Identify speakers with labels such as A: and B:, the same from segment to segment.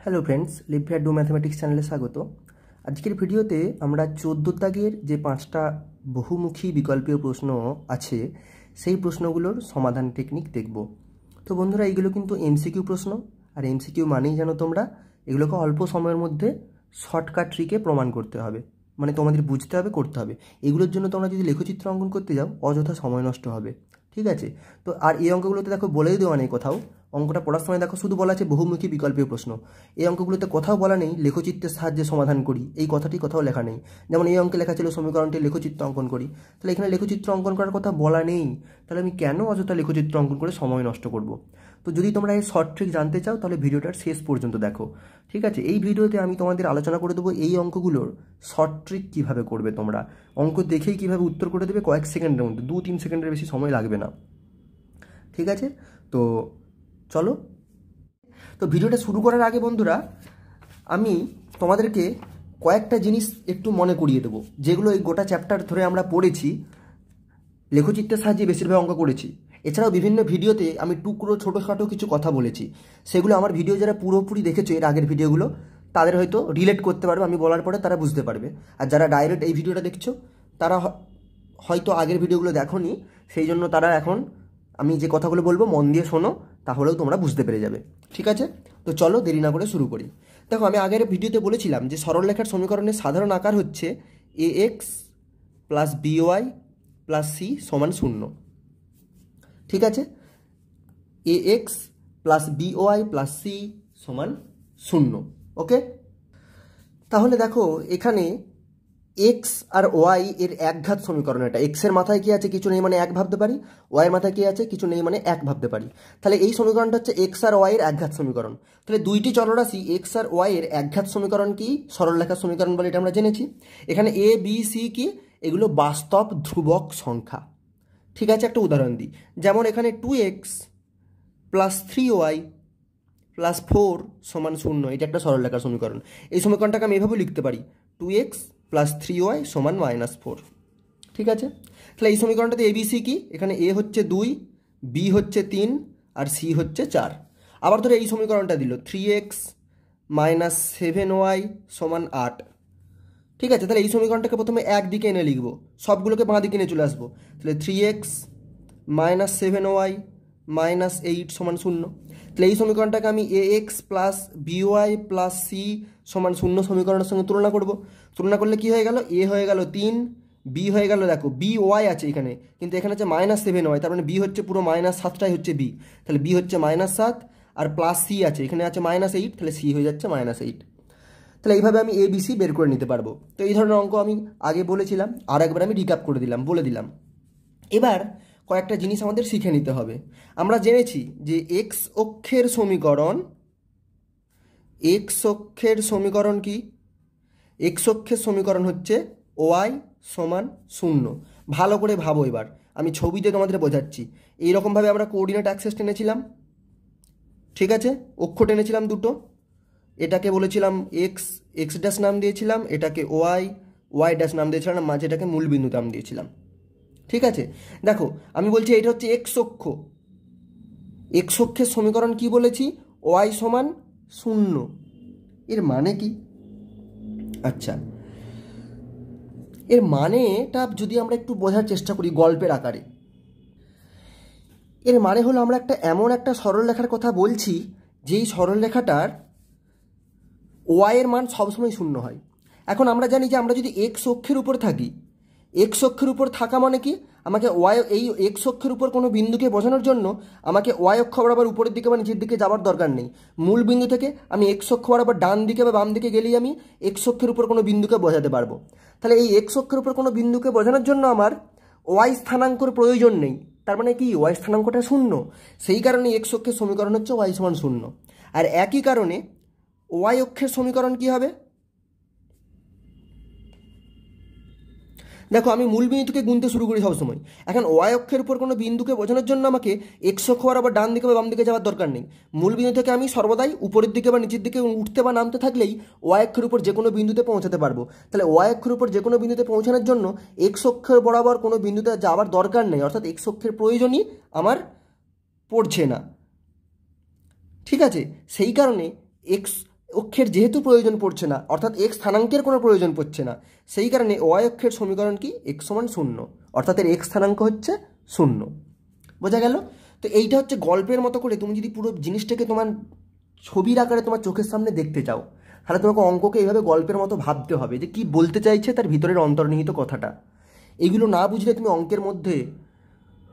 A: Hello friends, লিভভিয়ার do mathematics চ্যানেলে স্বাগত। আজকের ভিডিওতে আমরা 14 দাগের যে 5টা বহুমুখী বিকল্পীয় প্রশ্ন আছে সেই প্রশ্নগুলোর সমাধান টেকনিক দেখব। তো বন্ধুরা, এইগুলো কিন্তু এমসিকিউ প্রশ্ন, আর এমসিকিউ মানেই জানো তোমরা এগুলোকে অল্প সময়ের মধ্যে শর্টকাট ট্রিকে প্রমাণ করতে হবে, মানে তোমাদের বুঝতে হবে, করতে হবে। এগুলোর জন্য তোমরা যদি লেখচিত্র অঙ্কন করতে যাও অযথা সময় নষ্ট হবে, ঠিক আছে? তো আর এই অঙ্কগুলোতে দেখো বলেই দেওয়া নেই কোথাও, অঙ্কটা পড়ার সময় দেখো শুধু বলা আছে বহুমুখী বিকল্পীয় প্রশ্ন। এই অঙ্কগুলোতে কোথাও বলা নেই লেখচিত্রের সাহায্যে সমাধান করি, এই কথাটি কোথাও লেখা নেই। যেমন এই অঙ্কে লেখা ছিল সমীকরণটি লেখচিত্র অঙ্কন করি, তাহলে এখানে লেখচিত্র অঙ্কন করার কথা বলা নেই, তাহলে আমি কেন অযথা লেখচিত্র অঙ্কন করে সময় নষ্ট করব? তো যদি তোমরা এই শর্ট ট্রিক জানতে চাও তাহলে ভিডিওটার শেষ পর্যন্ত দেখো, ঠিক আছে? এই ভিডিওতে আমি তোমাদের আলোচনা করে দেবো এই অঙ্কগুলোর শর্ট ট্রিক কীভাবে করবে তোমরা, অঙ্ক দেখেই কীভাবে উত্তর করে দেবে কয়েক সেকেন্ডের মধ্যে, 2-3 সেকেন্ডের বেশি সময় লাগবে না, ঠিক আছে? তো চলো। তো ভিডিওটা শুরু করার আগে বন্ধুরা আমি তোমাদেরকে কয়েকটা জিনিস একটু মনে করিয়ে দেবো, যেগুলো এই গোটা চ্যাপ্টার ধরে আমরা পড়েছি, লেখচিত্রের সাহায্যে বেশিরভাগ অঙ্ক করেছি। এছাড়াও বিভিন্ন ভিডিওতে আমি টুকরো ছোটোখাটো কিছু কথা বলেছি, সেগুলো আমার ভিডিও যারা পুরোপুরি দেখেছো এর আগের ভিডিওগুলো তাদের হয়তো রিলেট করতে পারবে, আমি বলার পরে তারা বুঝতে পারবে। আর যারা ডাইরেক্ট এই ভিডিওটা দেখছো তারা হয়তো আগের ভিডিওগুলো দেখোনি, সেই জন্য তারা এখন আমি যে কথাগুলো বলবো মন দিয়ে শোনো, তাহলেও তোমরা বুঝতে পেরে যাবে, ঠিক আছে? তো চলো দেরি না করে শুরু করি। দেখো, আমি আগের ভিডিওতে বলেছিলাম যে সরলরেখার সমীকরণের সাধারণ আকার হচ্ছে ax plus by plus c সমান 0, ঠিক আছে? ax plus by plus c সমান 0, ওকে? তাহলে দেখো এখানে x আর y এর একঘাত সমীকরণ, এটা x এর মাথায় কি আছে, কিছু নেই মানে এক ভাবতে পারি, y এর মাথায় কি আছে, কিছু নেই মানে এক ভাবতে পারি। তাহলে এই সমীকরণটা হচ্ছে x আর y এর একঘাত সমীকরণ। তাহলে দুইটি চলরাশি x আর y এর একঘাত সমীকরণ কি সরলরেখার সমীকরণ বলে এটা আমরা জেনেছি। এখানে a b c কি, এগুলো বাস্তব ধ্রুবক সংখ্যা, ঠিক আছে? একটা উদাহরণ দিই, যেমন এখানে 2x প্লাস 3y প্লাস 4 সমান 0, এটা একটা সরলরেখার সমীকরণ। এই সমীকরণটাকে আমি এভাবে লিখতে পারি, 2x প্লাস 3y সমান -4, ঠিক আছে? তাহলে এই সমীকরণটাতে এবিসি কি, এখানে এ হচ্ছে 2, বি হচ্ছে 3 আর সি হচ্ছে 4। আবার ধরে এই সমীকরণটা দিল 3x মাইনাস 7y সমান 8, ঠিক আছে? তাহলে এই সমীকরণটাকে প্রথমে একদিকে এনে লিখবো, সবগুলোকে বাঁ দিকে নিয়ে চলে আসবো। তাহলে 3x মাইনাস 7y মাইনাস 8 সমান 0। তাহলে এই সমীকরণটাকে আমি ax plus by plus c সমান 0 সমীকরণের সঙ্গে তুলনা করব। তুলনা করলে কি হয়ে গেল, a হয়ে গেল 3, b হয়ে গেল, দেখো by আছে এখানে, কিন্তু এখানে হচ্ছে -7y, তার মানে b হচ্ছে পুরো -7টাই হচ্ছে b, তাহলে b হচ্ছে -7, আর প্লাস c আছে এখানে আছে -8, তাহলে c হয়ে যাচ্ছে -8। তাহলে এইভাবে আমি এ বি সি বের করে নিতে পারবো। তো এই ধরনের অঙ্ক আমি আগে বলেছিলাম, আর একবার আমি রিক্যাপ করে দিলাম, বলে দিলাম। এবার কয়েকটা জিনিস আমাদের শিখে নিতে হবে। আমরা জেনেছি যে এক্স অক্ষের সমীকরণ কি, এক্স অক্ষের সমীকরণ হচ্ছে ওয়াই সমান 0। ভালো করে ভাবো, এবার আমি ছবিতে তোমাদের বোঝাচ্ছি। এইরকমভাবে আমরা কোঅর্ডিনেট অ্যাক্সেস টেনেছিলাম, ঠিক আছে? অক্ষ টেনেছিলাম দুটো, এটাকে বলেছিলাম এক্স, এক্স ড্যাশ নাম দিয়েছিলাম, এটাকে ওয়াই, ওয়াই ড্যাশ নাম দিয়েছিলাম, মাঝে এটাকে মূলবিন্দু নাম দিয়েছিলাম, ঠিক আছে? দেখো আমি বলছি এটা হচ্ছে এক্স অক্ষ, এক্স অক্ষের সমীকরণ কি বলেছি, ওয়াই সমান 0। এর মানে কি? আচ্ছা, এর মানেটা যদি আমরা একটু বোঝার চেষ্টা করি গল্পের আকারে, এর মানে হলো আমরা এমন একটা সরলরেখার কথা বলছি যেই সরলরেখাটার ওয়াই এর মান সবসময় 0 হয়। এখন আমরা জানি যে আমরা যদি এক্স অক্ষের উপর থাকি, এক্স অক্ষের উপর থাকা মানে কি, আমাকে ওয়াই, এই এক্স অক্ষের উপর কোনো বিন্দুকে বোঝানোর জন্য আমাকে ওয়াই অক্ষ বরাবর উপরের দিকে বা নিচের দিকে যাওয়ার দরকার নেই। মূল বিন্দু থেকে আমি এক্স অক্ষ বরাবর ডান দিকে বা বাম দিকে গেলেই আমি এক্স অক্ষের উপর কোনো বিন্দুকে বোঝাতে পারবো। তাহলে এই এক্স অক্ষের উপর কোনো বিন্দুকে বোঝানোর জন্য আমার ওয়াই স্থানাঙ্কর প্রয়োজন নেই, তার মানে কি ওয়াই স্থানাঙ্কটা 0। সেই কারণে এক্স অক্ষের সমীকরণ হচ্ছে ওয়াই সমান 0। আর একই কারণে ওয়াই অক্ষের সমীকরণ কি হবে, দেখো আমি মূল বিন্দু থেকে গুনতে শুরু করি সবসময়। এখন ওয়াই অক্ষের উপর কোনো বিন্দুকে বোঝানোর জন্য আমাকে এক্স অক্ষ বরাবর ডান দিকে বা বাম দিকে যাওয়ার দরকার নেই। মূল বিন্দু থেকে আমি সর্বদাই উপরের দিকে বা নিচের দিকে উঠতে বা নামতে থাকলেই ওয়াই অক্ষের উপর যে কোনো বিন্দুতে পৌঁছাতে পারবো। তাহলে ওয়াই অক্ষের উপর যে কোনো বিন্দুতে পৌঁছানোর জন্য এক্স অক্ষের বরাবর কোনো বিন্দুতে যাওয়ার দরকার নেই, অর্থাৎ এক্স অক্ষের প্রয়োজনই আমার পড়ছে না, ঠিক আছে? সেই কারণে এক্স অক্ষের যেহেতু প্রয়োজন পড়ছে না, অর্থাৎ এক্স স্থানাঙ্কের কোনো প্রয়োজন পড়ছে না, সেই কারণে ওয়াই অক্ষের সমীকরণ কি এক্স সমান 0, অর্থাৎ এর এক্স স্থানাঙ্ক হচ্ছে 0। বোঝা গেল? তো এইটা হচ্ছে গল্পের মতো করে তুমি যদি পুরো জিনিসটাকে তোমার ছবির আকারে তোমার চোখের সামনে দেখতে চাও, তাহলে তোমাকে অঙ্ককে এইভাবে গল্পের মতো ভাবতে হবে যে কি বলতে চাইছে তার ভিতরের অন্তর্নিহিত কথাটা। এইগুলো না বুঝলে তুমি অঙ্কের মধ্যে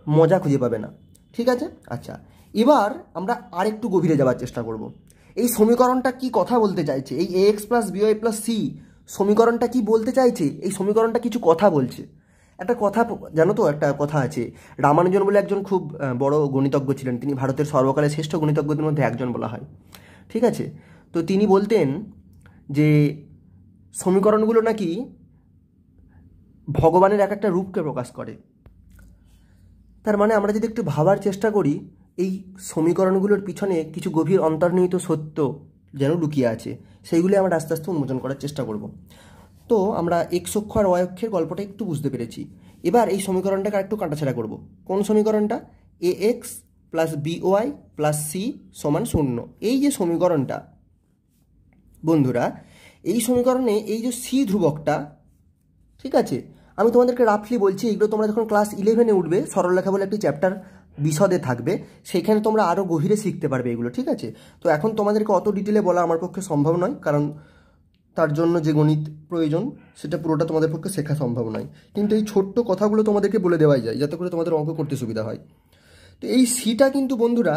A: মজা খুঁজে পাবে না। ঠিক আছে? আচ্ছা, এবার আমরা আরেকটু গভীরে যাওয়ার চেষ্টা করব। এই সমীকরণটা কি কথা বলতে চাইছে? এই ax plus b y plus c সমীকরণটা কি বলতে চাইছে? এই সমীকরণটা কিছু কথা বলছে। একটা কথা জানো তো, একটা কথা আছে, রামানুজন বলে একজন খুব বড় গণিতজ্ঞ ছিলেন, তিনি ভারতের সর্বকালের শ্রেষ্ঠ গণিতজ্ঞদের মধ্যে একজন বলা হয়। ঠিক আছে? তো তিনি বলতেন যে সমীকরণগুলো নাকি ভগবানের এক একটা রূপকে প্রকাশ করে। তার মানে আমরা যদি একটু ভাবার চেষ্টা করি, এই সমীকরণগুলোর পিছনে কিছু গভীর অন্তর্নিহিত সত্য যেন লুকিয়ে আছে, সেইগুলি আমরা আস্তে আস্তে উন্মোচন করার চেষ্টা করব। তো আমরা এক্স অক্ষ আর ওয়াই অক্ষের গল্পটা একটু বুঝতে পেরেছি। এবার এই সমীকরণটাকে একটু কাটাছেড়া করব। কোন সমীকরণটা? A x plus B Y plus C সমান 0। এই যে সমীকরণটা বন্ধুরা, এই সমীকরণে এই যে সি ধ্রুবকটা, ঠিক আছে, আমি তোমাদেরকে রাফলি বলছি, এগুলো তোমরা যখন ক্লাস 11-এ উঠবে, সরলরেখা বলে একটি চ্যাপ্টার বিশদে থাকবে, সেখানে তোমরা আরও গভীরে শিখতে পারবে এগুলো। ঠিক আছে? তো এখন তোমাদেরকে অত ডিটেলে বলা আমার পক্ষে সম্ভব নয়, কারণ তার জন্য যে গণিত প্রয়োজন সেটা পুরোটা তোমাদের পক্ষে শেখা সম্ভব নয়। কিন্তু এই ছোট্ট কথাগুলো তোমাদেরকে বলে দেওয়াই যায়, যাতে করে তোমাদের অঙ্ক করতে সুবিধা হয়। তো এই সিটা কিন্তু বন্ধুরা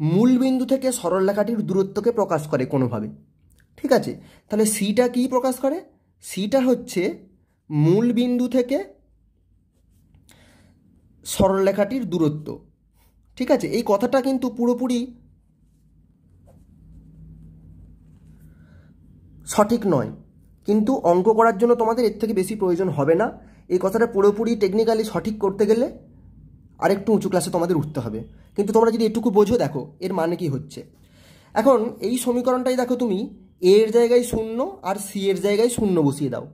A: মূল বিন্দু থেকে সরলরেখাটির দূরত্বকে প্রকাশ করে কোনোভাবে। ঠিক আছে? তাহলে সিটা কি প্রকাশ করে? সিটা হচ্ছে মূল বিন্দু থেকে সরলরেখাটির দূরত্ব। ঠিক আছে? এই কথাটা কিন্তু পুরোপুরি সঠিক নয়, কিন্তু অঙ্ক করার জন্য তোমাদের এর থেকে বেশি প্রয়োজন হবে না। এই কথাটা পুরোপুরি টেকনিক্যালি সঠিক করতে গেলে আরেকটু উঁচু ক্লাসে তোমাদের উঠতে হবে। কিন্তু তোমরা যদি এটুকু বোঝো, দেখো এর মানে কি হচ্ছে। এখন এই সমীকরণটাই দেখো, তুমি এ এর জায়গায় 0 আর সি এর জায়গায় 0 বসিয়ে দাও।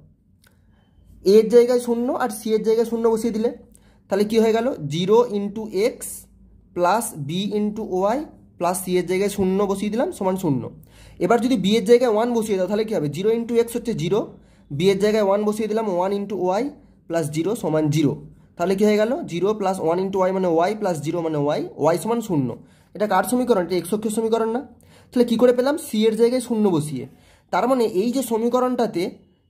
A: এ এর জায়গায় 0 আর সি এর জায়গায় 0 বসিয়ে দিলে তাহলে কি হয়ে গেল? 0 into x plus b into y plus c এর জায়গায় 0 বসিয়ে দিলাম সমান 0। এবার যদি বি এর জায়গায় 1 বসিয়ে দাও তাহলে কি হবে? 0 ইন্টু এক্স হচ্ছে 0, বি এর জায়গায় 1 বসিয়ে দিলাম, 1 ইন্টু ওয়াই প্লাস 0 সমান 0। তাহলে কি হয়ে গেল? 0 প্লাস 1 ইন্টু ওয়াই মানে ওয়াই প্লাস 0 মানে ওয়াই, ওয়াই সমান 0। এটা কার সমীকরণ? এটা এক্স অক্ষের সমীকরণ না? তাহলে কী করে পেলাম? সি এর জায়গায় 0 বসিয়ে। তার মানে এই যে সমীকরণটাতে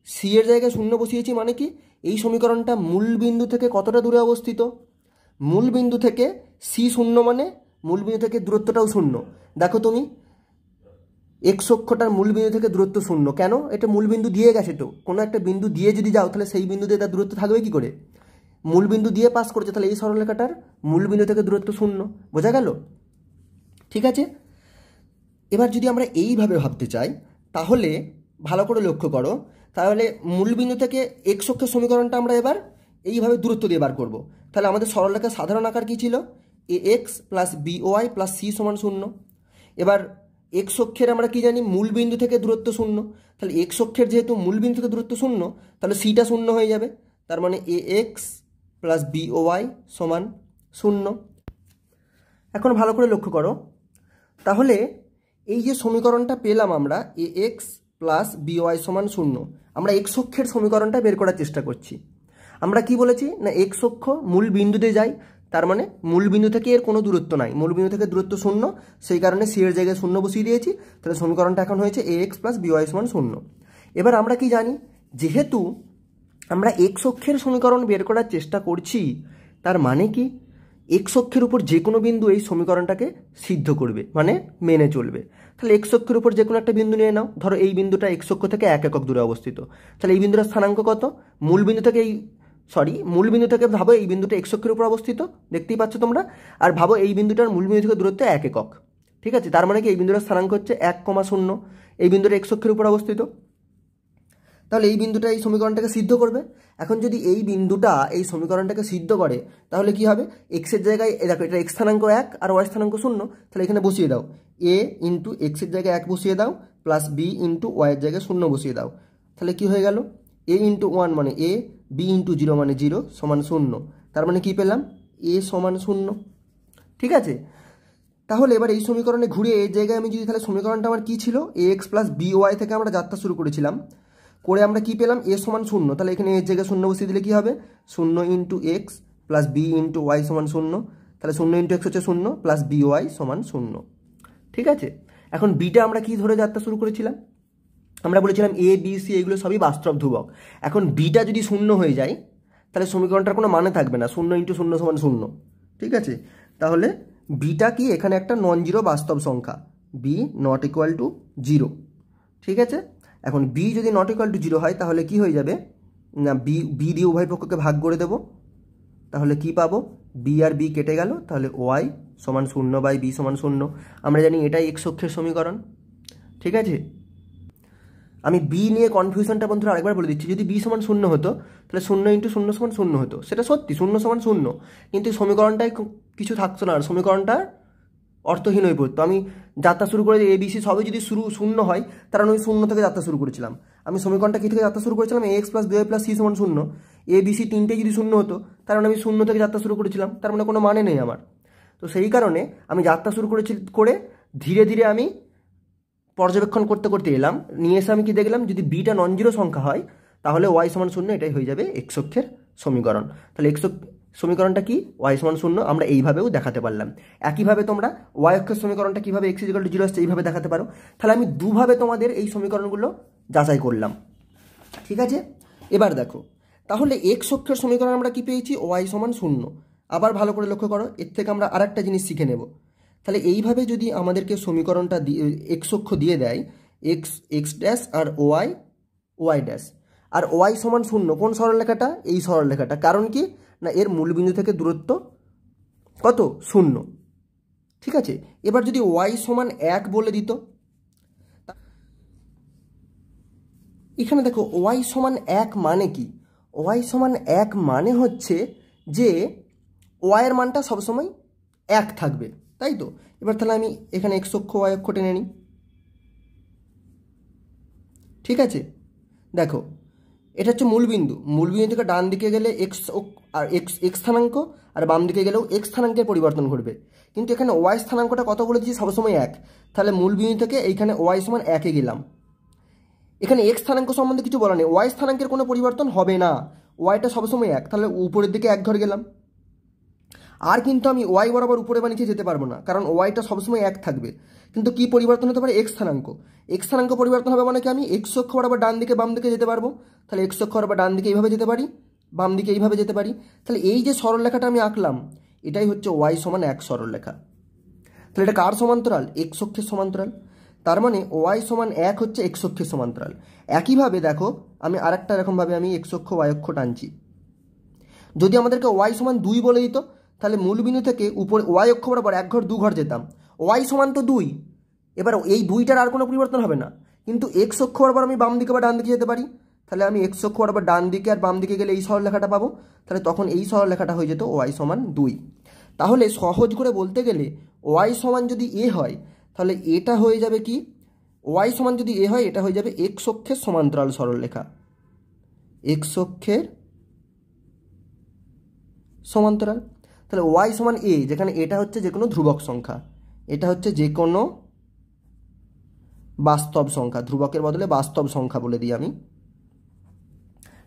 A: সি এর জায়গায় 0 বসিয়েছি, মানে কি এই সমীকরণটা মূল বিন্দু থেকে কতটা দূরে অবস্থিত? মূল বিন্দু থেকে সি 0 মানে মূল বিন্দু থেকে দূরত্বটাও 0। দেখো তুমি, এক্স অক্ষটার মূল বিন্দু থেকে দূরত্ব 0 কেন? এটা মূল বিন্দু দিয়ে গেছে, তো কোনো একটা বিন্দু দিয়ে যদি যাও তাহলে সেই বিন্দু দিয়ে তার দূরত্ব থাকবে কি করে? মূল বিন্দু দিয়ে পাস করেছে, তাহলে এই সরলরেখাটার মূল বিন্দু থেকে দূরত্ব 0। বোঝা গেল? ঠিক আছে? এবার যদি আমরা এইভাবে ভাবতে চাই, তাহলে ভালো করে লক্ষ্য করো, তাহলে মূল বিন্দু থেকে এক্স অক্ষের সমীকরণটা আমরা এবার এইভাবে দূরত্ব দিয়ে বার করব। তাহলে আমাদের সরলরেখার সাধারণ আকার কী ছিল? A x plus B Y plus C সমান 0। এবার এক্স অক্ষের আমরা কি জানি? মূল বিন্দু থেকে দূরত্ব 0। তাহলে এক্স অক্ষের যেহেতু মূল বিন্দু থেকে দূরত্ব 0, তাহলে সিটা 0 হয়ে যাবে। তার মানে এ এক্স প্লাস বি ওয়াই সমান 0। এখন ভালো করে লক্ষ্য করো, তাহলে এই যে সমীকরণটা পেলাম আমরা এ এক্স প্লাস বি ওয়াই সমান 0, আমরা এক্স অক্ষের সমীকরণটা বের করার চেষ্টা করছি। আমরা কি বলেছি না, এক্স অক্ষ মূল বিন্দুতে যাই, তার মানে মূল বিন্দু থেকে এর কোনো দূরত্ব নাই, মূল বিন্দু থেকে দূরত্ব 0, সেই কারণে সি এর জায়গায় 0 বসিয়ে দিয়েছি। তাহলে সমীকরণটা এখন হয়েছে এ এক্স প্লাস বি ওয়াই সমান 0। এবার আমরা কি জানি? যেহেতু আমরা এক্স অক্ষের সমীকরণ বের করার চেষ্টা করছি, তার মানে কি এক্স অক্ষের উপর যে কোনো বিন্দু এই সমীকরণটাকে সিদ্ধ করবে, মানে মেনে চলবে। তাহলে এক্স অক্ষের উপর যে কোনো একটা বিন্দু নিয়ে নাও, ধরো এই বিন্দুটা এক্স অক্ষ থেকে 1 একক দূরে অবস্থিত। তাহলে এই বিন্দুটার স্থানাঙ্ক কত? মূল বিন্দু থেকে মূল বিন্দু থেকে ভাবো এই বিন্দুটা এক্স অক্ষের উপর অবস্থিত, দেখতেই পাচ্ছ তোমরা। আর ভাবো এই বিন্দুটার মূল বিন্দু থেকে দূরত্ব 1 একক। ঠিক আছে? তার মানে কি এই বিন্দুটার স্থানাঙ্ক হচ্ছে 1,0। এই বিন্দুটা এক্স অক্ষের উপর অবস্থিত, তাহলে এই বিন্দুটা এই সমীকরণটাকে সিদ্ধ করবে। এখন যদি এই বিন্দুটা এই সমীকরণটাকে সিদ্ধ করে, তাহলে কি হবে? এক্সের জায়গায় দেখো, এটা এক্স স্থানাঙ্ক 1 আর ওয়াই স্থানাঙ্ক 0, তাহলে এখানে বসিয়ে দাও এ ইন্টু এক্সের জায়গায় 1 বসিয়ে দাও, প্লাস বি ইন্টু ওয়াইয়ের জায়গায় 0 বসিয়ে দাও। তাহলে কি হয়ে গেল? এ ইন্টু 1 মানে এ, বি ইন্টু 0 মানে 0 সমান 0। তার মানে কি পেলাম? এ সমান 0। ঠিক আছে? তাহলে এবার এই সমীকরণে ঘুরে এই জায়গায় আমি যদি তাহলে সমীকরণটা আমার কী ছিল, A x plus B Y থেকে আমরা যাত্রা শুরু করেছিলাম, করে আমরা কি পেলাম, এ সমান 0, তাহলে এখানে এর জায়গায় 0 বসিয়ে দিলে কী হবে, 0 into x plus b into y সমান 0, তাহলে 0 ইন্টু এক্স হচ্ছে 0 প্লাস বি ওয়াই সমান 0। ঠিক আছে, এখন বিটা আমরা কি ধরে যাত্রা শুরু করেছিলাম, আমরা বলেছিলাম এ বি সি এগুলো সবই বাস্তব ধ্রুবক। এখন বিটা যদি 0 হয়ে যায় তাহলে সমীকরণটার কোনো মানে থাকবে না, 0 ইন্টু 0 সমান 0। ঠিক আছে, তাহলে বিটা কি, এখানে একটা নন জিরো বাস্তব সংখ্যা, বি নট ইকুয়াল টু 0। ঠিক আছে, এখন বি যদি নট ইকুয়াল টু 0 হয় তাহলে কি হয়ে যাবে না, বি দিয়ে উভয় পক্ষকে ভাগ করে দেব, তাহলে কি পাবো, বি আর বি কেটে গেল, তাহলে ওয়াই সমান 0 বাই বি সমান 0। আমরা জানি এটাই এক্স অক্ষের সমীকরণ। ঠিক আছে, আমি বি নিয়ে কনফিউশনটা বন্ধুরা আরেকবার বলে দিচ্ছি, যদি বি সমান 0 হতো তাহলে 0 ইন্টু 0 সমান 0 হতো, সেটা সত্যি 0 সমান 0, কিন্তু সমীকরণটায় কিছু থাকতো না, আর সমীকরণটা অর্থহীন হয়ে পড়তো। আমি যাত্রা শুরু করে এ বি সি সবই যদি 0 হয়, কারণ আমি 0 থেকে যাত্রা শুরু করেছিলাম। আমি সমীকরণটা কী থেকে যাত্রা শুরু করেছিলাম, A x plus B Y plus C সমান 0, এ বি সি তিনটেই যদি 0 হতো, কারণ আমি 0 থেকে যাত্রা শুরু করেছিলাম, তার মানে কোনো মানে নেই আমার। তো সেই কারণে আমি যাত্রা শুরু করে ধীরে ধীরে আমি পর্যবেক্ষণ করতে করতে এলাম, নিয়ে এসে আমি কি দেখলাম, যদি বিটা নন জিরো সংখ্যা হয় তাহলে ওয়াই সমান 0, এটাই হয়ে যাবে এক্স অক্ষের সমীকরণ। তাহলে এক্স সমীকরণটা কি, ওয়াই সমান 0, আমরা এইভাবেও দেখাতে পারলাম। একইভাবে তোমরা ওয়াই অক্ষের সমীকরণটা কীভাবে এক্স ইকুয়াল টু 0 আসছে এইভাবে দেখাতে পারো। তাহলে আমি দুভাবে তোমাদের এই সমীকরণগুলো যাচাই করলাম। ঠিক আছে, এবার দেখো, তাহলে এক্স অক্ষের সমীকরণ আমরা কি পেয়েছি, ওয়াই সমান 0। আবার ভালো করে লক্ষ্য করো, এর থেকে আমরা আরেকটা জিনিস শিখে নেব। তাহলে এইভাবে যদি আমাদেরকে সমীকরণটা এক্স অক্ষ দিয়ে দেয়, এক্স ড্যাশ আর ওয়াই ড্যাশ, আর ওয়াই সমান 0, কোন সরলরেখাটা, এই সরলরেখাটা, কারণ কি না এর মূলবিন্দু থেকে দূরত্ব কত, 0। ঠিক আছে, এবার যদি ওয়াই সমান 1 বলে দিত, এখানে দেখো ওয়াই সমান 1 মানে কি, ওয়াই সমান 1 মানে হচ্ছে যে ওয়াইয়ের মানটা সবসময় 1 থাকবে, তাই তো। এবার তাহলে আমি এখানে এক্স অক্ষ ওয়াই অক্ষ টেনে নিই। ঠিক আছে, দেখো এটা হচ্ছে মূলবিন্দু, মূলবিন্দু থেকে ডান দিকে গেলে এক্স আর এক্স স্থানাঙ্ক, আর বাম দিকে গেলেও এক্স স্থানাঙ্কের পরিবর্তন ঘটবে, কিন্তু এখানে ওয়াই স্থানাঙ্কটা কত বলে দিচ্ছি, সবসময় 1। তাহলে মূলবিন্দু থেকে এইখানে ওয়াই সমান 1-এ গেলাম, এখানে এক্স স্থানাঙ্ক সম্বন্ধে কিছু বলা নেই, ওয়াই স্থানাঙ্কের কোনো পরিবর্তন হবে না, ওয়াইটা সবসময় 1, তাহলে উপরের দিকে 1 ঘর গেলাম। আর কিন্তু আমি ওয়াই বরাবর উপরে বা নিচে যেতে পারবো না, কারণ ওয়াইটা সবসময় 1 থাকবে, কিন্তু কি পরিবর্তন হতে পারে, এক্স স্থানাঙ্ক। এক্স স্থানাঙ্ক পরিবর্তন হবে মানে কি, আমি এক্স অক্ষ বরাবর ডান দিকে বাম দিকে যেতে পারবো, তাহলে এক্স অক্ষ বরাবর ডান দিকে এইভাবে যেতে পারি, বাম দিকে এইভাবে যেতে পারি। তাহলে এই যে সরলরেখাটা আমি আঁকলাম, এটাই হচ্ছে ওয়াই সমান 1 সরলরেখা। তাহলে এটা কার সমান্তরাল, এক্স অক্ষের সমান্তরাল, তার মানে ওয়াই সমান 1 হচ্ছে এক্স অক্ষের সমান্তরাল। একইভাবে দেখো আমি আরেকটা এরকমভাবে আমি এক্স অক্ষ ওয়াই অক্ষ টানছি, যদি আমাদেরকে ওয়াই সমান 2 বলে দিত, তাহলে মূলবিন্দু থেকে উপরে ওয়াই অক্ষ বরাবর 1 ঘর 2 ঘর যেতাম, ওয়াই সমান তো 2, এবার এই 2টার আর কোনো পরিবর্তন হবে না, কিন্তু এক্স অক্ষ বরাবর আমি বাম দিকে বা ডান দিকে যেতে পারি, তাহলে আমি এক্স অক্ষ বরাবর ডান দিকে আর বাম দিকে গেলে এই সরলরেখাটা পাবো, তাহলে তখন এই সরলরেখাটা হয়ে যেত ওয়াই সমান 2। তাহলে সহজ করে বলতে গেলে ওয়াই সমান যদি এ হয়, তাহলে এটা হয়ে যাবে কি, ওয়াই সমান যদি এ হয় এটা হয়ে যাবে এক্স অক্ষের সমান্তরাল সরলরেখা, এক্স অক্ষের সমান্তরাল। তাহলে ওয়াই সমান এ, যেখানে এটা হচ্ছে যে কোনো ধ্রুবক সংখ্যা, এটা হচ্ছে যে কোনো বাস্তব সংখ্যা, ধ্রুবকের বদলে বাস্তব সংখ্যা বলে দিই আমি।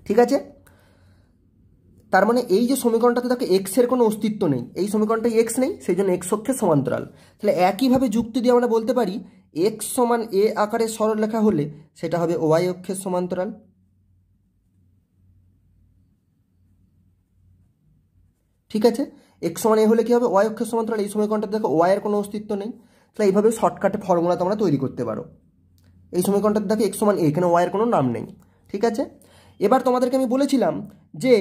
A: ঠিক আছে, তার মানে এই যে সমীকরণটাতে দেখো এক্সের কোনো অস্তিত্ব নেই, এই সমীকরণটাই এক্স নেই, সেই জন্য এক্স অক্ষের সমান্তরাল। তাহলে একইভাবে যুক্তি দিয়ে আমরা বলতে পারি এক্স সমান এ আকারের সরলরেখা হলে সেটা হবে ওয়াই অক্ষের সমান্তরাল। ঠিক আছে, এক্স সমান এ হলে কি হবে, ওয়াই অক্ষের সমান্তরাল। এই সমীকরণটা দেখো ওয়াইয়ের কোনো অস্তিত্ব নেই, তাহলে এইভাবে শর্টকাটে ফর্মুলা তোমরা তৈরি করতে পারো। এই সমীকরণটাতে দেখো এক্স সমান এ, এখানে ওয়াইয়ের কোনো নাম নেই। ঠিক আছে, এবার তোমাদেরকে আমি বলেছিলাম যে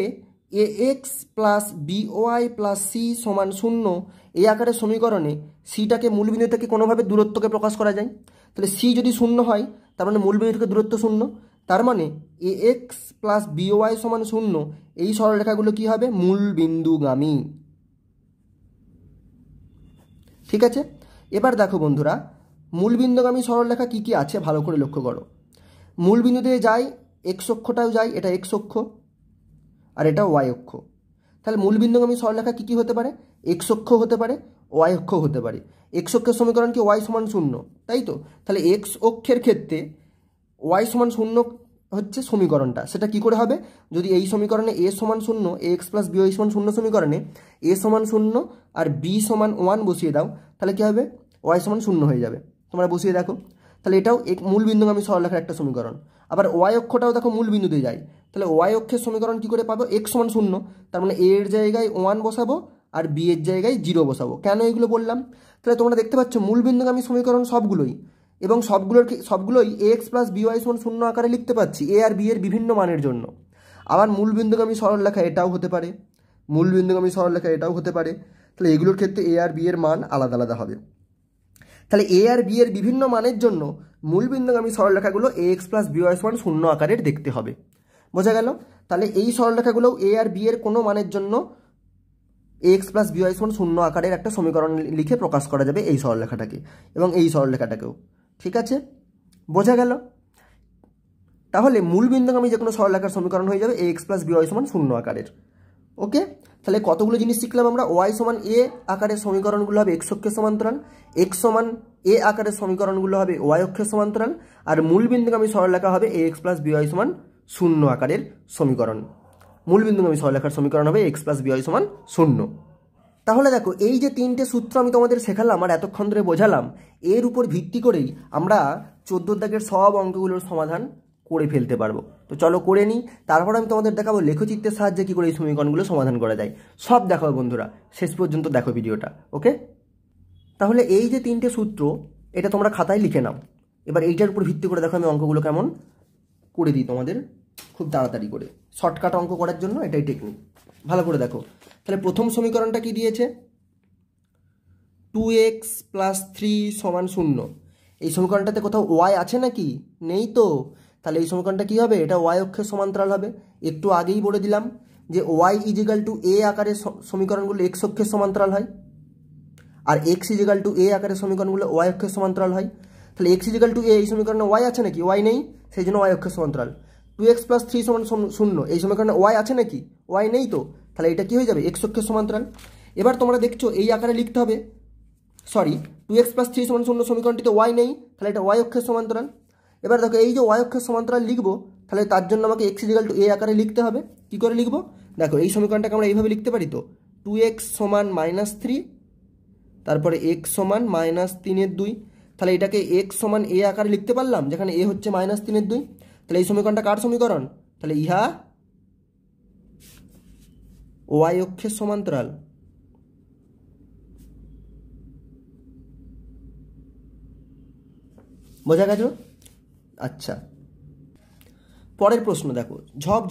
A: A x plus B Y plus C সমান 0 এই আকারের সমীকরণে সিটাকে মূলবিন্দু থেকে কোনোভাবে দূরত্বকে প্রকাশ করা যায়। তাহলে সি যদি 0 হয় তার মানে মূলবিন্দু থেকে দূরত্ব 0, তার মানে এ এক্স প্লাস বি ওয়াই সমান 0, এই সরলরেখাগুলো কী হবে, মূলবিন্দুগামী। ঠিক আছে, এবার দেখো বন্ধুরা মূলবিন্দুগামী সরলরেখা কী কী আছে ভালো করে লক্ষ্য করো। মূলবিন্দু দিয়ে যায়, এক্স অক্ষটাও যায়, এটা এক্স অক্ষ আর এটা ওয়াই অক্ষ। তাহলে মূলবিন্দুগামী সরলরেখা কী কী হতে পারে, এক্স অক্ষ হতে পারে, ওয়াই অক্ষ হতে পারে। এক্স অক্ষের সমীকরণ কি ওয়াই সমান শূন্য, তাই তো? তাহলে এক্স অক্ষের ক্ষেত্রে ওয়াই সমান শূন্য হচ্ছে সমীকরণটা, সেটা কি করে হবে? যদি এই সমীকরণে এ সমান শূন্য, এক্স প্লাস বি ওয়াই সমান শূন্য সমীকরণে এ সমান শূন্য আর বি সমান 1 বসিয়ে দাও, তাহলে কী হবে? ওয়াই সমান শূন্য হয়ে যাবে। তোমরা বসিয়ে দেখো, তাহলে এটাও এক মূল বিন্দুগামী সরলরেখার একটা সমীকরণ। আবার ওয়াই অক্ষটাও দেখো মূল বিন্দুতে যায়, তাহলে ওয়াই অক্ষের সমীকরণ কী করে পাবো? এক্স সমান শূন্য, তার মানে এ এর জায়গায় 1 বসাবো আর বি এর জায়গায় 0 বসাবো। কেন এগুলো বললাম? তাহলে তোমরা দেখতে পাচ্ছ মূল বিন্দুগামী সমীকরণ সবগুলোই, এবং সবগুলোই এক্স প্লাস বি ওয়াই সমান শূন্য আকারে লিখতে পাচ্ছি এ আর বি এর বিভিন্ন মানের জন্য। আবার মূল বিন্দুগামী সরলরেখা এটাও হতে পারে, মূল বিন্দুগামী সরলরেখা এটাও হতে পারে। তাহলে এগুলোর ক্ষেত্রে এ আর বি এর মান আলাদা আলাদা হবে। তাহলে এ আর বি এর বিভিন্ন মানের জন্য মূল বিন্দুগামী সরলরেখাগুলো এ এক্স প্লাস বি ওয়াই সমান শূন্য আকারের দেখতে হবে। বোঝা গেল? তাহলে এই সরলরেখাগুলোও এ আর বি এর কোনো মানের জন্য এ এক্স প্লাস বি ওয়াই সমান শূন্য আকারের একটা সমীকরণ লিখে প্রকাশ করা যাবে এই সরলরেখাটাকে এবং এই সরলরেখাটাকেও। ঠিক আছে, বোঝা গেল? তাহলে মূল বিন্দুগামী যে কোনো সরলরেখার সমীকরণ হয়ে যাবে এ এক্স প্লাস বি ওয়াই সমান শূন্য আকারের। ওকে, তাহলে কতগুলো জিনিস শিখলাম আমরা। ওয়াই সমান এ আকারের সমীকরণগুলো হবে এক্স অক্ষের সমান্তরাল, এক্স সমান এ আকারের সমীকরণগুলো হবে ওয়াই অক্ষের সমান্তরাল, আর মূল বিন্দুগামী সরলরেখা হবে এ এক্স প্লাস বি ওয়াই সমান শূন্য আকারের সমীকরণ। মূল বিন্দুগামী সরলরেখার সমীকরণ হবে এক্স প্লাস বি ওয়াই সমান শূন্য। তাহলে দেখো, এই যে তিনটে সূত্র আমি তোমাদের শেখালাম আর এতক্ষণ ধরে বোঝালাম, এর উপর ভিত্তি করেই আমরা 14 দাগের সব অঙ্কগুলোর সমাধান করে ফেলতে পারবো। তো চলো করে নিই, তারপর আমি তোমাদের দেখাবো লেখচিত্রের সাহায্যে কী করে এই সমীকরণগুলো সমাধান করা যায়। সব দেখাবো বন্ধুরা, শেষ পর্যন্ত দেখো ভিডিওটা। ওকে, তাহলে এই যে তিনটে সূত্র, এটা তোমরা খাতায় লিখে নাও। এবার এইটার উপর ভিত্তি করে দেখো আমি অঙ্কগুলো কেমন করে দিই তোমাদের খুব তাড়াতাড়ি করে। শর্টকাট অঙ্ক করার জন্য এটাই টেকনিক। ভালো করে দেখো, তাহলে প্রথম সমীকরণটা কি দিয়েছে? 2x প্লাস 3 সমান 0। এই সমীকরণটাতে কোথাও ওয়াই আছে নাকি? নেই তো। তাহলে এই সমীকরণটা কী হবে? এটা ওয়াই অক্ষের সমান্তরাল হবে। একটু আগেই বলে দিলাম যে ওয়াই ইজিক্যাল টু এ আকারের সমীকরণগুলো এক্স অক্ষের সমান্তরাল হয়, আর এক্স ইজিক্যাল টু এ আকারের সমীকরণগুলো ওয়াই অক্ষের সমান্তরাল হয়। তাহলে এক্স ইজিক্যাল টু এ, এই সমীকরণে ওয়াই আছে নাকি? ওয়াই নেই, সেই জন্য ওয়াই অক্ষের সমান্তরাল। 2x প্লাস 3 সমান 0, এই সমীকরণে ওয়াই আছে নাকি? ওয়াই নেই তো। তাহলে এটা কি হয়ে যাবে? এক্স অক্ষের সমান্তরাল। এবার তোমরা দেখছো এই আকারে লিখতে হবে, সরি 2x প্লাস 3 সমান 0 সমীকরণটিতে ওয়াই নেই, তাহলে এটা ওয়াই অক্ষের সমান্তরাল। এবার দেখো, এই যে ওয়াই অক্ষের সমান্তরাল লিখবো, তাহলে তার জন্য আমাকে এক্স ইজিক্যাল টু এ আকারে লিখতে হবে। কী করে লিখবো? দেখো, এই সমীকরণটাকে আমরা এইভাবে লিখতে পারি তো, 2x সমান -3, তারপরে এক্স সমান -3/2। তাহলে এটাকে এক্স সমান এ আকারে লিখতে পারলাম, যেখানে এ হচ্ছে -3/2। তাহলে এই সমীকরণটা কার সমীকরণ? তাহলে ইহা ওয়াই অক্ষের সমান্তরাল। বোঝা গেল? আচ্ছা, পরের প্রশ্ন দেখো,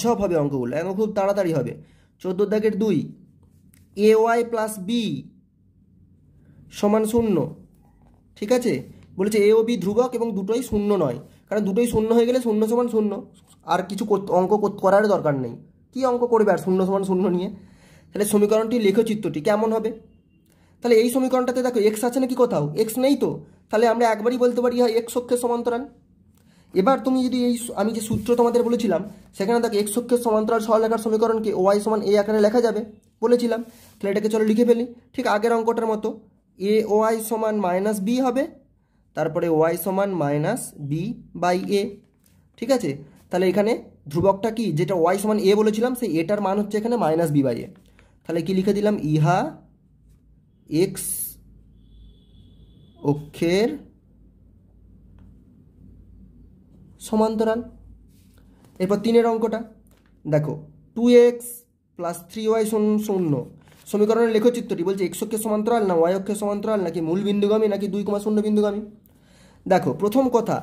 A: ঝপ হবে অঙ্কগুলো, এখন খুব তাড়াতাড়ি হবে। 14 দাগের 2, এ ওয়াই প্লাস বি সমান 0। ঠিক আছে, বলেছে এ ও বি ধ্রুবক এবং দুটোই শূন্য নয়, কারণ দুটোই শূন্য হয়ে গেলে 0 সমান 0, আর কিছু অঙ্ক করার দরকার নেই। কি অঙ্ক করবে আর 0 সমান 0 নিয়ে? তাহলে সমীকরণটি লেখচিত্রটি কেমন হবে? তাহলে এই সমীকরণটাতে দেখো এক্স আছে নাকি কোথাও? এক্স নেই তো। তাহলে আমরা একবারই বলতে পারি হ্যাঁ এক্স অক্ষের সমান্তরাল। এবার তুমি যদি আমি যে সূত্র তোমাদের বলেছিলাম, সেখানে দেখো এক্স অক্ষের সমান্তরাল সরলরেখার সমীকরণকে ওয়াই সমান এ আকারে লেখা যাবে বলেছিলাম। তাহলে এটাকে চলো লিখে ফেলি ঠিক আগের অঙ্কটার মতো। এ ওয়াই সমান -বি হবে, তারপরে ওয়াই সমান -b/a। ঠিক আছে, তাহলে এখানে ধ্রুবকটা কি, যেটা ওয়াই সমান এ বলেছিলাম, সেই এটার মান হচ্ছে এখানে -b/a। তাহলে কি লিখে দিলাম? ইহা এক্স অক্ষের সমান্তরাল। এরপর 3-এর অঙ্কটা দেখো, 2x প্লাস 3y সমান 0। সমীকরণের লেখচিত্রটি বলছে এক্স অক্ষের সমান্তরাল না ওয়াই অক্ষের সমান্তরাল, নাকি মূল বিন্দুগামী, নাকি 2,0 বিন্দুগামী। দেখো, প্রথম কথা,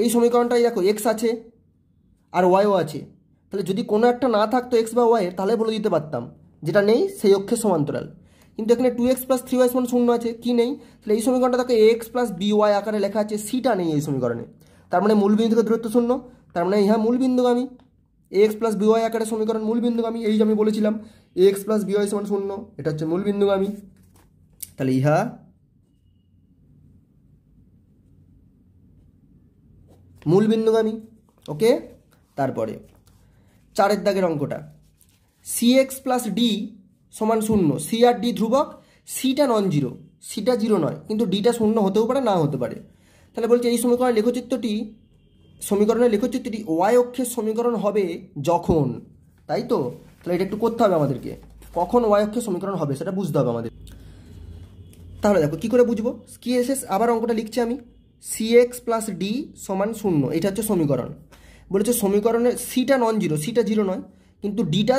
A: এই সমীকরণটাই দেখো এক্স আছে আর ওয়াইও আছে। তাহলে যদি কোনো একটা না থাকতো এক্স বা ওয়াইয়ের, তাহলে বলে দিতে পারতাম, যেটা নেই সেই অক্ষের সমান্তরাল। কিন্তু এখানে 2x প্লাস 3y সমান 0 আছে, কি নেই? তাহলে এই সমীকরণটা দেখো এক্স প্লাস by আকারে লেখা আছে, সিটা নেই এই সমীকরণে। তার মানে মূল বিন্দু থেকে দূরত্ব 0, তার মানে ইহা মূল বিন্দুগামী। এক্স প্লাস by আকারে সমীকরণ মূল বিন্দুগামী, এই যে আমি বলেছিলাম এক্স প্লাস by সমান 0, এটা হচ্ছে মূল বিন্দুগামী। তাহলে ইহা মূল বিন্দুগামী। ওকে, তারপরে 4-এর দাগের অঙ্কটা, cx প্লাস ডি সমান 0, সি আর ডি ধ্রুবক, সিটা নন জিরো। সিটা 0 নয়, কিন্তু ডিটা 0 হতেও পারে না হতে পারে। তাহলে বলছে এই সমীকরণের লেখচিত্রটি ওয়াই অক্ষের সমীকরণ হবে যখন, তাই তো? তাহলে এটা একটু করতে হবে আমাদেরকে, কখন ওয়াই অক্ষের সমীকরণ হবে সেটা বুঝতে হবে আমাদের। তাহলে দেখো কী করে বুঝবো, কি এসে আবার অঙ্কটা লিখছি আমি, cx প্লাস ডি সমান 0, এটা হচ্ছে সমীকরণ। বলেছে সমীকরণের সিটা নন জিরো, সিটা 0 নয়, কিন্তু ডিটা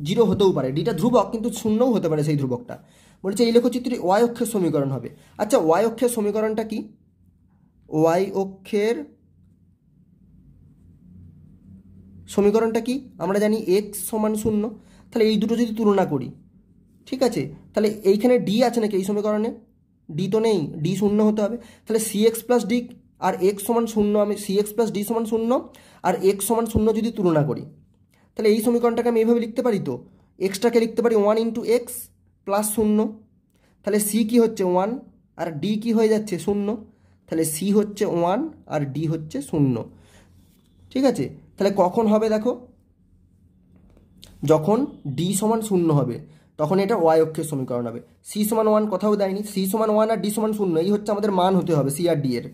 A: 0 হতেও পারে, ডিটা ধ্রুবক কিন্তু 0ও হতে পারে সেই ধ্রুবকটা। বলেছে এই লেখচিত্রটি ওয়াই অক্ষের সমীকরণ হবে। আচ্ছা, ওয়াই অক্ষের সমীকরণটা কি? ওয়াই অক্ষের সমীকরণটা কি আমরা জানি, এক্স সমান 0। তাহলে এই দুটো যদি তুলনা করি, ঠিক আছে, তাহলে এইখানে ডি আছে নাকি এই সমীকরণে? ডি তো নেই, ডি 0 হতে হবে। তাহলে সি এক্স প্লাস ডি আর এক্স সমান 0, আমি সি এক্স প্লাস ডি সমান 0 আর এক্স সমান 0 যদি তুলনা করি, তাহলে এই সমীকরণটাকে আমি এইভাবে লিখতে পারি, তো এক্সটাকে লিখতে পারি 1 ইন্টু এক্স প্লাস 0। তাহলে সি কি হচ্ছে 1 আর ডি কি হয়ে যাচ্ছে 0। তাহলে সি হচ্ছে 1 আর ডি হচ্ছে 0। ঠিক আছে, তাহলে কখন হবে দেখো, যখন ডি সমান 0 হবে তখন এটা ওয়াই অক্ষের সমীকরণ হবে। সি সমান 1 কোথাও দেয়নি, সি সমান 1 আর ডি সমান 0, এই হচ্ছে আমাদের মান হতে হবে সি আর ডি এর।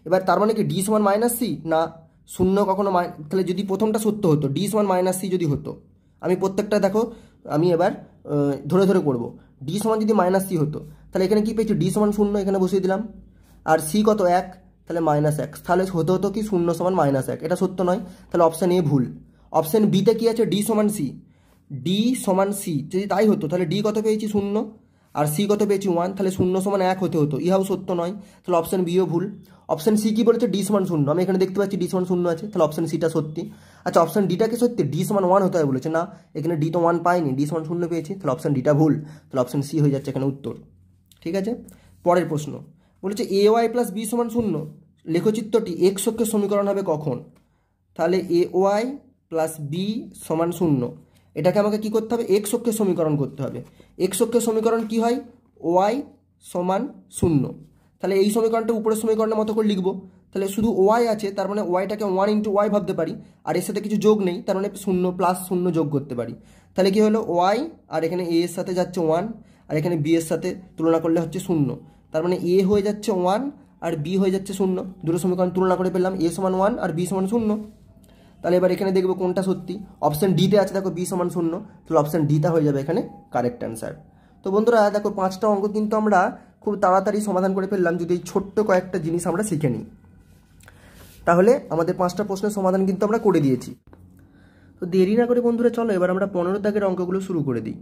A: এবার তার মানে কি ডি সমান মাইনাস সি? না, 0 কখনো তাহলে যদি প্রথমটা সত্য হতো, ডি সমান মাইনাস সি যদি হতো, আমি প্রত্যেকটা দেখো আমি এবার ধরে ধরে করবো। ডি সমান যদি মাইনাস সি হতো, তাহলে এখানে কি পেয়েছি, ডি সমান 0 এখানে বসিয়ে দিলাম, আর সি কত 1, তাহলে -1, তাহলে হতে হতো কি 0 সমান -1, এটা সত্য নয়, তাহলে অপশান এ ভুল। অপশান বিতে কি আছে, ডি সমান সি, ডি সমান সি যদি তাই হতো তাহলে ডি কত পেয়েছি 0 আর সি কত পেয়েছি 1, তাহলে 0 সমান 1 হতে হতো, ইহাও সত্য নয়, তাহলে অপশান বিও ভুল। অপশান সি কি বলেছে, ডি সমান 0, আমি এখানে দেখতে পাচ্ছি ডি সমান 0 আছে, তাহলে অপশান সিটা সত্যি। আচ্ছা, অপশান ডিটা কি সত্যি, ডি সমান 1 হতে হয় বলেছে, না এখানে ডি তো 1 পাইনি, ডি সমান 0 পেয়েছি, তাহলে অপশান ডিটা ভুল, তাহলে অপশান সি হয়ে যাচ্ছে এখানে উত্তর। ঠিক আছে, পরের প্রশ্ন বলেছে এ ওয়াই প্লাস বি সমান 0 লেখচিত্রটি এক্স অক্ষের সমীকরণ হবে কখন? তাহলে এ ওয়াই প্লাস বি সমান 0, এটাকে আমাকে কি করতে হবে, এক্স অক্ষের সমীকরণ করতে হবে। এক্স অক্ষের সমীকরণ কি হয়, ওয়াই সমান 0। তাহলে এই সমীকরণটা উপরের সমীকরণের মতো করে লিখবো, তাহলে শুধু ওয়াই আছে, তার মানে ওয়াইটাকে 1 ইন্টু ওয়াই ভাবতে পারি, আর এর সাথে কিছু যোগ নেই, তার মানে 0 প্লাস 0 যোগ করতে পারি। তাহলে কি হলো, ওয়াই আর এখানে এ এর সাথে যাচ্ছে 1 আর এখানে বি এর সাথে তুলনা করলে হচ্ছে 0, তার মানে এ হয়ে যাচ্ছে 1 আর বি হয়ে যাচ্ছে 0, দুটো সমীকরণ তুলনা করে পেলাম এ সমান 1 আর বি সমান 0। তাহলে এবার এখানে দেখবো কোনটা সত্যি, অপশান ডিতে আছে দেখো বি সমান 0, তাহলে অপশান ডিটা হয়ে যাবে এখানে কারেক্ট অ্যান্সার। তো বন্ধুরা দেখো 5টা অঙ্ক কিন্তু আমরা খুব তাড়াতাড়ি সমাধান করে ফেললাম যদি এই ছোট্ট কয়েকটা জিনিস আমরা শিখে নিই, তাহলে আমাদের 5টা প্রশ্নের সমাধান কিন্তু আমরা করে দিয়েছি। তো দেরি না করে বন্ধুরা চলো এবার আমরা 15 দাগের অঙ্কগুলো শুরু করে দিই।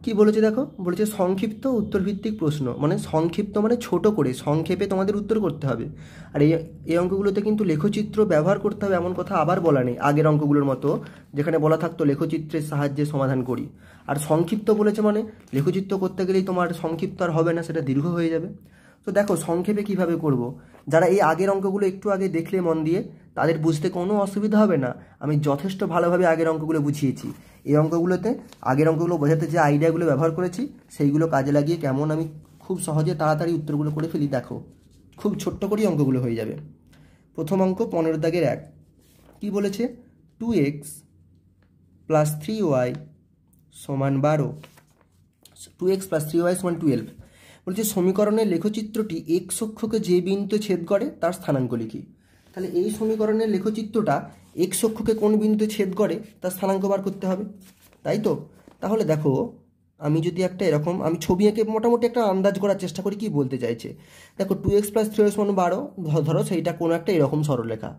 A: কি বলেছে দেখো, বলেছে সংক্ষিপ্ত উত্তরভিত্তিক প্রশ্ন, মানে সংক্ষিপ্ত মানে ছোট করে সংক্ষেপে তোমাদের উত্তর করতে হবে। আর এই অঙ্কগুলোতে কিন্তু লেখচিত্র ব্যবহার করতে হবে এমন কথা আবার বলা নেই, আগের অঙ্কগুলোর মতো যেখানে বলা থাকতো লেখচিত্রের সাহায্যে সমাধান করি। আর সংক্ষিপ্ত বলেছে মানে লেখচিত্র করতে গেলেই তোমার সংক্ষিপ্ত আর হবে না, সেটা দীর্ঘ হয়ে যাবে। তো দেখো সংক্ষেপে কিভাবে করব, যারা এই আগের অঙ্কগুলো একটু আগে দেখলে মন দিয়ে তাদের বুঝতে কোনো অসুবিধা হবে না, আমি যথেষ্ট ভালোভাবে আগের অঙ্কগুলো বুঝিয়েছি। এই অঙ্কগুলোতে আগের অঙ্কগুলো বোঝাতে যে আইডিয়াগুলো ব্যবহার করেছি সেইগুলো কাজে লাগিয়ে কেমন আমি খুব সহজে তাড়াতাড়ি উত্তরগুলো করে ফেলি, দেখো খুব ছোট্ট করেই অঙ্কগুলো হয়ে যাবে। প্রথম অঙ্ক 15 দাগের 1, কি বলেছে, 2x প্লাস 3y সমান 12, 2x প্লাস 3y সমান 12। বলছে সমীকরণের লেখচিত্রটি এক্স অক্ষকে যে বিন্দুতে ছেদ করে তার স্থানাঙ্ক লিখি। তাহলে এই সমীকরণের লেখচিত্রটা এক্স অক্ষকে কোন বিন্দুতে ছেদ করে তার স্থানাঙ্ক বার করতে হবে, তাই তো? তাহলে দেখো আমি যদি একটা এরকম আমি ছবি এঁকে মোটামুটি একটা আন্দাজ করার চেষ্টা করি কি বলতে চাইছে। দেখো 2x প্লাস 3y সমান 12, ধরো সেইটা কোনো একটা এরকম সরলরেখা,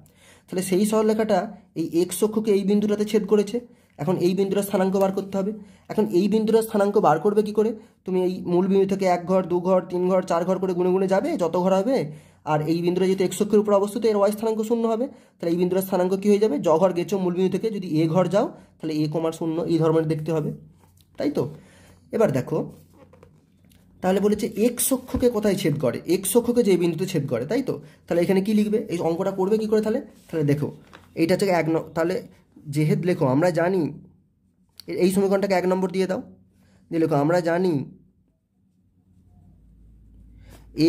A: তাহলে সেই সরলরেখাটা এই এক্স অক্ষকে এই বিন্দুটাতে ছেদ করেছে, এখন এই বিন্দুটার স্থানাঙ্ক বার করতে হবে। এখন এই বিন্দুটার স্থানাঙ্ক বার করবে কি করে, তুমি এই মূল বিন্দু থেকে 1 ঘর 2 ঘর 3 ঘর 4 ঘর করে গুনে গুনে যাবে যত ঘর হবে, আর এই বিন্দুটা যেহেতু এক্স অক্ষের উপর অবস্থিত এর ওয়াই স্থানাঙ্ক 0 হবে, তাহলে এই বিন্দুটার স্থানাঙ্ক কি হয়ে যাবে, য ঘর গেছো মূল বিন্দু থেকে যদি এ ঘর যাও তাহলে এ কমার 0 এই ধর্মের দেখতে হবে, তাই তো? এবার দেখো তাহলে বলেছে এক্স অক্ষকে কোথায় ছেদ করে, এক্স অক্ষকে যে বিন্দুতে ছেদ করে, তাই তো? তাহলে এখানে কি লিখবে, এই অঙ্কটা করবে কি করে তাহলে, দেখো এইটা হচ্ছে তাহলে যেহেতু লেখো আমরা জানি এই সমীকরণটাকে 1 নম্বর দিয়ে দাও, দিয়ে লেখো আমরা জানি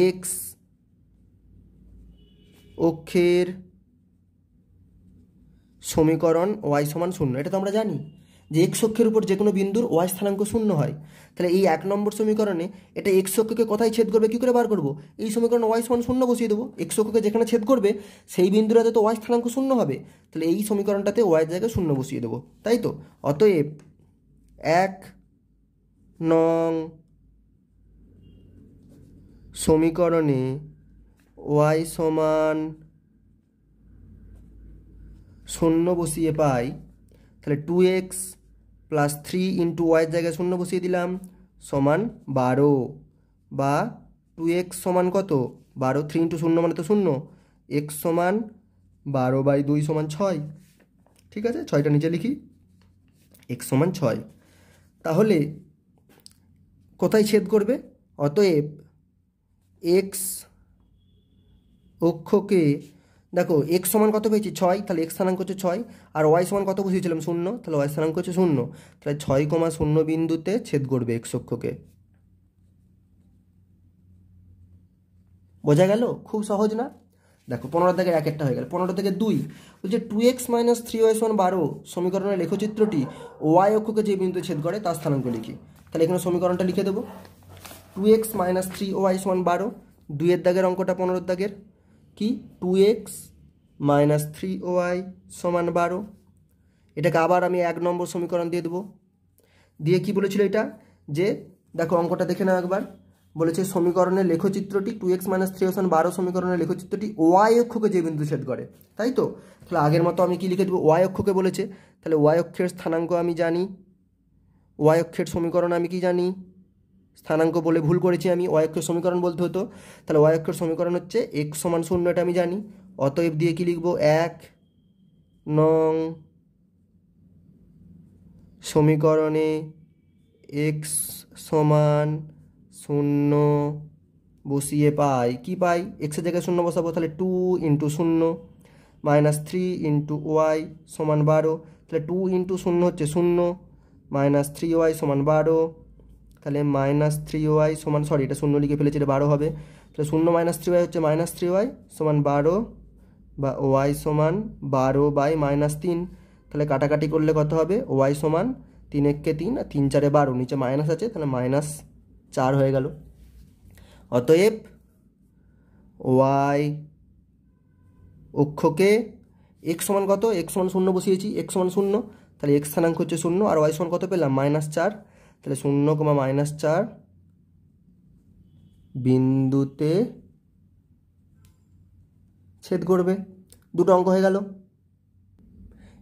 A: এক্স অক্ষের সমীকরণ ওয়াই সমান 0, এটা তো আমরা জানি। যে এক্স অক্ষের উপর যে কোনো বিন্দুর ওয়াই স্থানাঙ্ক শূন্য হয়। তাহলে এই 1 নম্বর সমীকরণে এটা এক্স অক্ষকে কোথায় ছেদ করবে কী করে বার করবো? এই সমীকরণে ওয়াই সমান শূন্য বসিয়ে দেবো। এক্স অক্ষকে যেখানে ছেদ করবে সেই বিন্দুটাতে তো ওয়াই স্থানাঙ্ক শূন্য হবে, তাহলে এই সমীকরণটাতে ওয়াইয়ের জায়গায় শূন্য বসিয়ে দেবো, তাই তো। অতএব 1 নং সমীকরণে ওয়াই সমান শূন্য বসিয়ে পাই, তাহলে 2x প্লাস 3 ইন্টু ওয়াইয়ের জায়গায় শূন্য বসিয়ে দিলাম সমান 12, বা 2x সমান কত 12, 3 ইন্টু শূন্য মানে তো শূন্য, x সমান 12/2 সমান 6। ঠিক আছে, 6টা নিচে লিখি, x সমান 6। তাহলে কোথায় ছেদ করবে? অতএব x অক্ষকে দেখো x সমান কত পেয়েছি 6, তাহলে x স্থানাঙ্ক হচ্ছে 6, আর y সমান কত বসিয়েছিলাম 0, তাহলে y স্থানাঙ্ক হচ্ছে 0, তাহলে 6,0 বিন্দুতে ছেদ করবে x অক্ষকে। বোঝা গেল? খুব সহজ না? দেখো 15 থেকে 1 একটা হয়ে গেল। 15 থেকে 2 বলছে 2x মাইনাস 3y সমান 12 সমীকরণের লেখচিত্রটি y অক্ষকে যে বিন্দুতে ছেদ করে তার স্থানাঙ্ক লিখি। তাহলে এখানে সমীকরণটা লিখে দেবো, 2x মাইনাস 3y সমান 12, 2 দাগের অঙ্কটা 15 দাগের কি 2x মাইনাস 3y সমান 12। এটাকে আবার আমি 1 নম্বর সমীকরণ দিয়ে দেবো। দিয়ে কি বলেছিল এটা, যে দেখো অঙ্কটা দেখে নাও একবার, বলেছে সমীকরণের লেখচিত্রটি 2x মাইনাস 3y সমান 12 সমীকরণের লেখচিত্রটি y অক্ষকে যে বিন্দু ছেদ করে, তাই তো। তাহলে আগের মতো আমি কি লিখে দেবো, y অক্ষকে বলেছে, তাহলে y অক্ষের স্থানাঙ্ক আমি জানি, y অক্ষের সমীকরণ আমি কি জানি, স্থানাঙ্ক বলে ভুল করেছি আমি, y অক্ষের সমীকরণ বলতে হতো। তাহলে y অক্ষের সমীকরণ হচ্ছে x সমান 0, এটা আমি জানি। অতএব দিয়ে কি লিখবো, 1 নং সমীকরণে x সমান 0 বসিয়ে পাই, কি পাই, এক্সের জায়গায় 0 বসাবো, তাহলে 2 ইন্টু 0 মাইনাস 3 ইন্টু ওয়াই সমান 12, তাহলে 2 ইন্টু 0 হচ্ছে 0, মাইনাস 3y সমান 12, তাহলে মাইনাস 3y সমান, সরি এটা 0 লিখে ফেলেছি, এটা 12 হবে। তাহলে 0 মাইনাস 3y হচ্ছে মাইনাস 3y সমান 12, বা y সমান 12/-3। তাহলে কাটাকাটি করলে কত হবে, y সমান 3 একে 3 আর 3 4 12, নিচে মাইনাস আছে, তাহলে -4 হয়ে গেল। অতএব y অক্ষকে x সমান কত, x সমান 0 বসিয়েছি, x সমান 0, তাহলে x স্থানাঙ্ক হচ্ছে 0, আর y সমান কত পেলাম -4, তাহলে 0, -4 বিন্দুতে ছেদ করবে। দুটো অঙ্ক হয়ে গেল।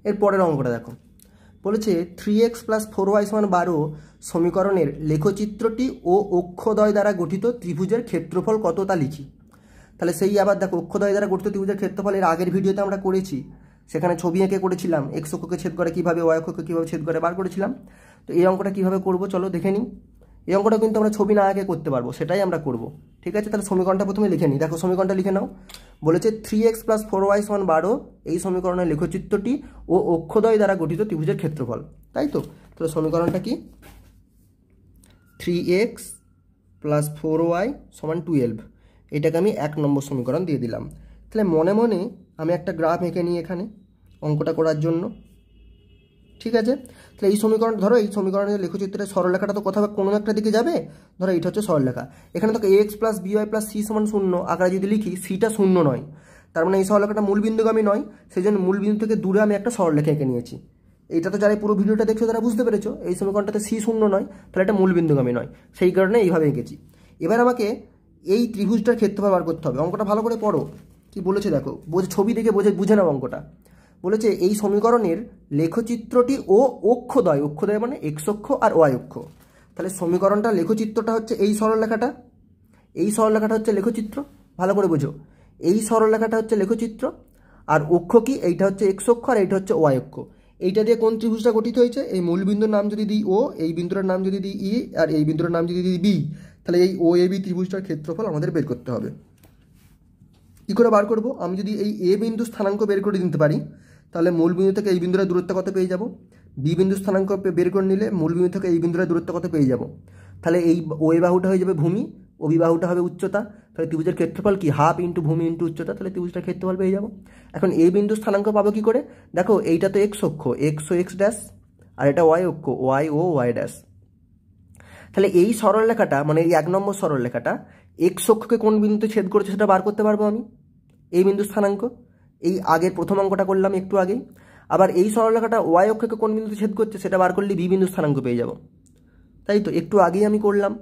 A: এর পরের অঙ্কটা দেখো, বলেছে 3x প্লাস 4y সমান 12 সমীকরণের লেখচিত্রটি ও অক্ষদ্বয় দ্বারা গঠিত ত্রিভুজের ক্ষেত্রফল কত তা লিখি। তাহলে সেই আবার দেখো, অক্ষদ্বয় দ্বারা গঠিত ত্রিভুজের ক্ষেত্রফল এর আগের ভিডিওতে আমরা করেছি, সেখানে ছবি এঁকে করেছিলাম, x অক্ষকে ছেদ করে কীভাবে, y অক্ষকে কীভাবে ছেদ করে বার করেছিলাম। তো এই অঙ্কটা কীভাবে করবো চলো দেখে নিই। এই অঙ্কটা কিন্তু আমরা ছবি না এঁকে করতে পারবো, সেটাই আমরা করব। ঠিক আছে, তাহলে সমীকরণটা প্রথমে লিখে নিই। দেখো সমীকরণটা লিখে নাও, বলেছে 3x প্লাস 4y সমান 12 এই সমীকরণের লেখচিত্রটি ও অক্ষদ্বয় দ্বারা গঠিত ত্রিভুজের ক্ষেত্রফল, তাই তো। তাহলে সমীকরণটা কি, 3x প্লাস 4y সমান 12, এটাকে আমি 1 নম্বর সমীকরণ দিয়ে দিলাম। তাহলে মনে মনে আমি একটা গ্রাফ এঁকে নিই এখানে অঙ্কটা করার জন্য। ঠিক আছে, তাহলে এই সমীকরণ ধরো, এই সমীকরণের লেখচিত্রের সরলরেখাটা তো কোথাও কোনো একটা দিকে যাবে, ধরো এটা হচ্ছে সরলরেখা। এখানে তো ax plus by plus c সমান 0 আকারে যদি লিখি, সিটা 0 নয়, তার মানে এই সরলরেখাটা মূল বিন্দুগামী নয়, সেই জন্য মূল বিন্দু থেকে দূরে আমি একটা সরলরেখা এঁকে নিয়েছি। এইটা তো যারা পুরো ভিডিওটা দেখছো তারা বুঝতে পেরেছো, এই সমীকরণটাতে c 0 নয়, তাহলে এটা মূল বিন্দুগামী নয়, সেই কারণে এইভাবে এঁকেছি। এবার আমাকে এই ত্রিভুজটার ক্ষেত্রফল বার করতে হবে। অঙ্কটা ভালো করে পড়ো, কি বলেছে দেখো, ছবি দেখে বুঝে নাও অঙ্কটা। বলেছে এই সমীকরণের লেখচিত্রটি ও অক্ষদ্বয়, অক্ষদ্বয় মানে এক্স অক্ষ আর ওয়াই অক্ষ। তাহলে সমীকরণটা লেখচিত্রটা হচ্ছে এই সরলরেখাটা, এই সরলরেখাটা হচ্ছে লেখচিত্র, ভালো করে বোঝো, এই সরলরেখাটা হচ্ছে লেখচিত্র, আর অক্ষ কি, এইটা হচ্ছে এক্স অক্ষ আর এইটা হচ্ছে ওয়াই অক্ষ। এইটা দিয়ে কোন ত্রিভুজটা গঠিত হয়েছে, এই মূল বিন্দুর নাম যদি দিই ও, এই বিন্দুটার নাম যদি দিই ই, আর এই বিন্দুটার নাম যদি দিই বি, তাহলে এই ও এ বি ত্রিভুজটার ক্ষেত্রফল আমাদের বের করতে হবে। কী করে বার করব, আমি যদি এই এ বিন্দু স্থানাঙ্ক বের করে দিতে পারি, তাহলে মূল বিন্দু থেকে এই বিন্দুর দূরত্ব কত পেয়ে যাব, বি বিন্দু স্থানাঙ্ক বের করে নিলে মূল বিন্দু থেকে এই বিন্দুর দূরত্ব কত পেয়ে যাব। তাহলে এই ও এ বাহুটা হয়ে যাবে ভূমি, ও বি বাহুটা হবে উচ্চতা, তাহলে ত্রিভুজের ক্ষেত্রফল কি, হাফ ইন্টু ভূমি ইন্টু উচ্চতা, তাহলে ত্রিভুজটার ক্ষেত্রফল পেয়ে যাব। এখন এই বিন্দু স্থানাঙ্ক পাবো কি করে, দেখো এইটা তো এক্স অক্ষ, এক্স ও এক্স ড্যাশ, আর এটা ওয়াই অক্ষ, ওয়াই ও ওয়াই ড্যাশ। তাহলে এই সরলরেখাটা মানে এই 1 নম্বর সরলরেখাটা এক্স অক্ষকে কোন বিন্দুতে ছেদ করেছে সেটা বার করতে পারবো আমি, এই বিন্দুর স্থানাঙ্ক। এই আগের প্রথম অঙ্কটা করলাম একটু আগেই। আবার এই সরলরেখাটা ওয়াই অক্ষকে কোন বিন্দুতে ছেদ করছে সেটা বার করলে বি বিন্দুর স্থানাঙ্ক পেয়ে যাব। তাই তো একটু আগেই আমি করলাম।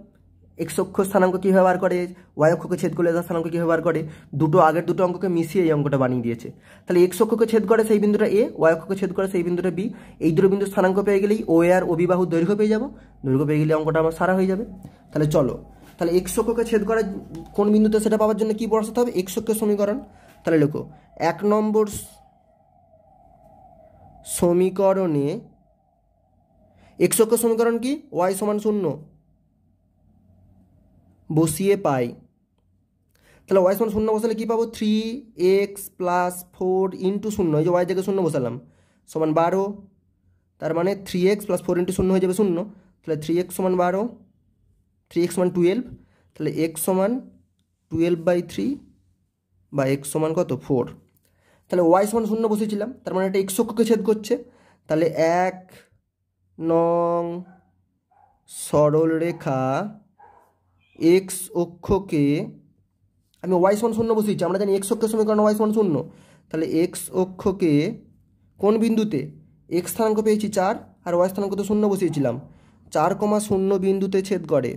A: এক্স অক্ষ স্থানাঙ্ক কীভাবে বার করে, ওয়াই অক্ষকে ছেদ করলে তার স্থানাঙ্ক কীভাবে বার করে, আগের দুটো অঙ্ককে মিশিয়ে এই অঙ্কটা বানিয়ে দিয়েছে। তাহলে এক্স অক্ষকে ছেদ করে সেই বিন্দুটা এ, ওয়াই অক্ষকে ছেদ করে সেই বিন্দুটা বি। এই দুটো বিন্দুর স্থানাঙ্ক পেয়ে গেলেই ও এ আর ও বি বাহুর দৈর্ঘ্য পেয়ে যাব। দৈর্ঘ্য পেয়ে গেলে অঙ্কটা আমার সারা হয়ে যাবে। তাহলে চলো, তাহলে এক্স অক্ষকে ছেদ করে কোন বিন্দুতে সেটা পাওয়ার জন্য কী বসাতে হবে, এক্স অক্ষের সমীকরণ। তাহলে লেখো 1 নম্বর সমীকরণে এক্স অক্ষের সমীকরণ কি, ওয়াই সমান 0 বসিয়ে পাই। তাহলে ওয়াই সমান 0 বসালে কী পাবো, 3x + 4 × 0, এই যে ওয়াই জায়গায় 0 বসালাম, সমান 12। তার মানে 3x + 4 × 0 হয়ে যাবে 0। তাহলে 3x সমান 12, 3x সমান 12। তাহলে x সমান 12/3 বা x সমান কত, 4। তাহলে ওয়াই সমান 0 বসেছিলাম, তার মানে এটা এক্স অক্ষকে ছেদ করছে। তাহলে 1 নং সরলরেখা এক্স অক্ষকে আমি ওয়াই সমান 0 বসিয়েছি, আমরা জানি এক্স অক্ষের সমীকরণ ওয়াই সমান 0। তাহলে এক্স অক্ষকে কোন বিন্দুতে, এক্স স্থানাঙ্ক পেয়েছি 4 আর ওয়াই স্থানাঙ্ক তো 0 বসিয়েছিলাম, 4,0 বিন্দুতে ছেদ করে।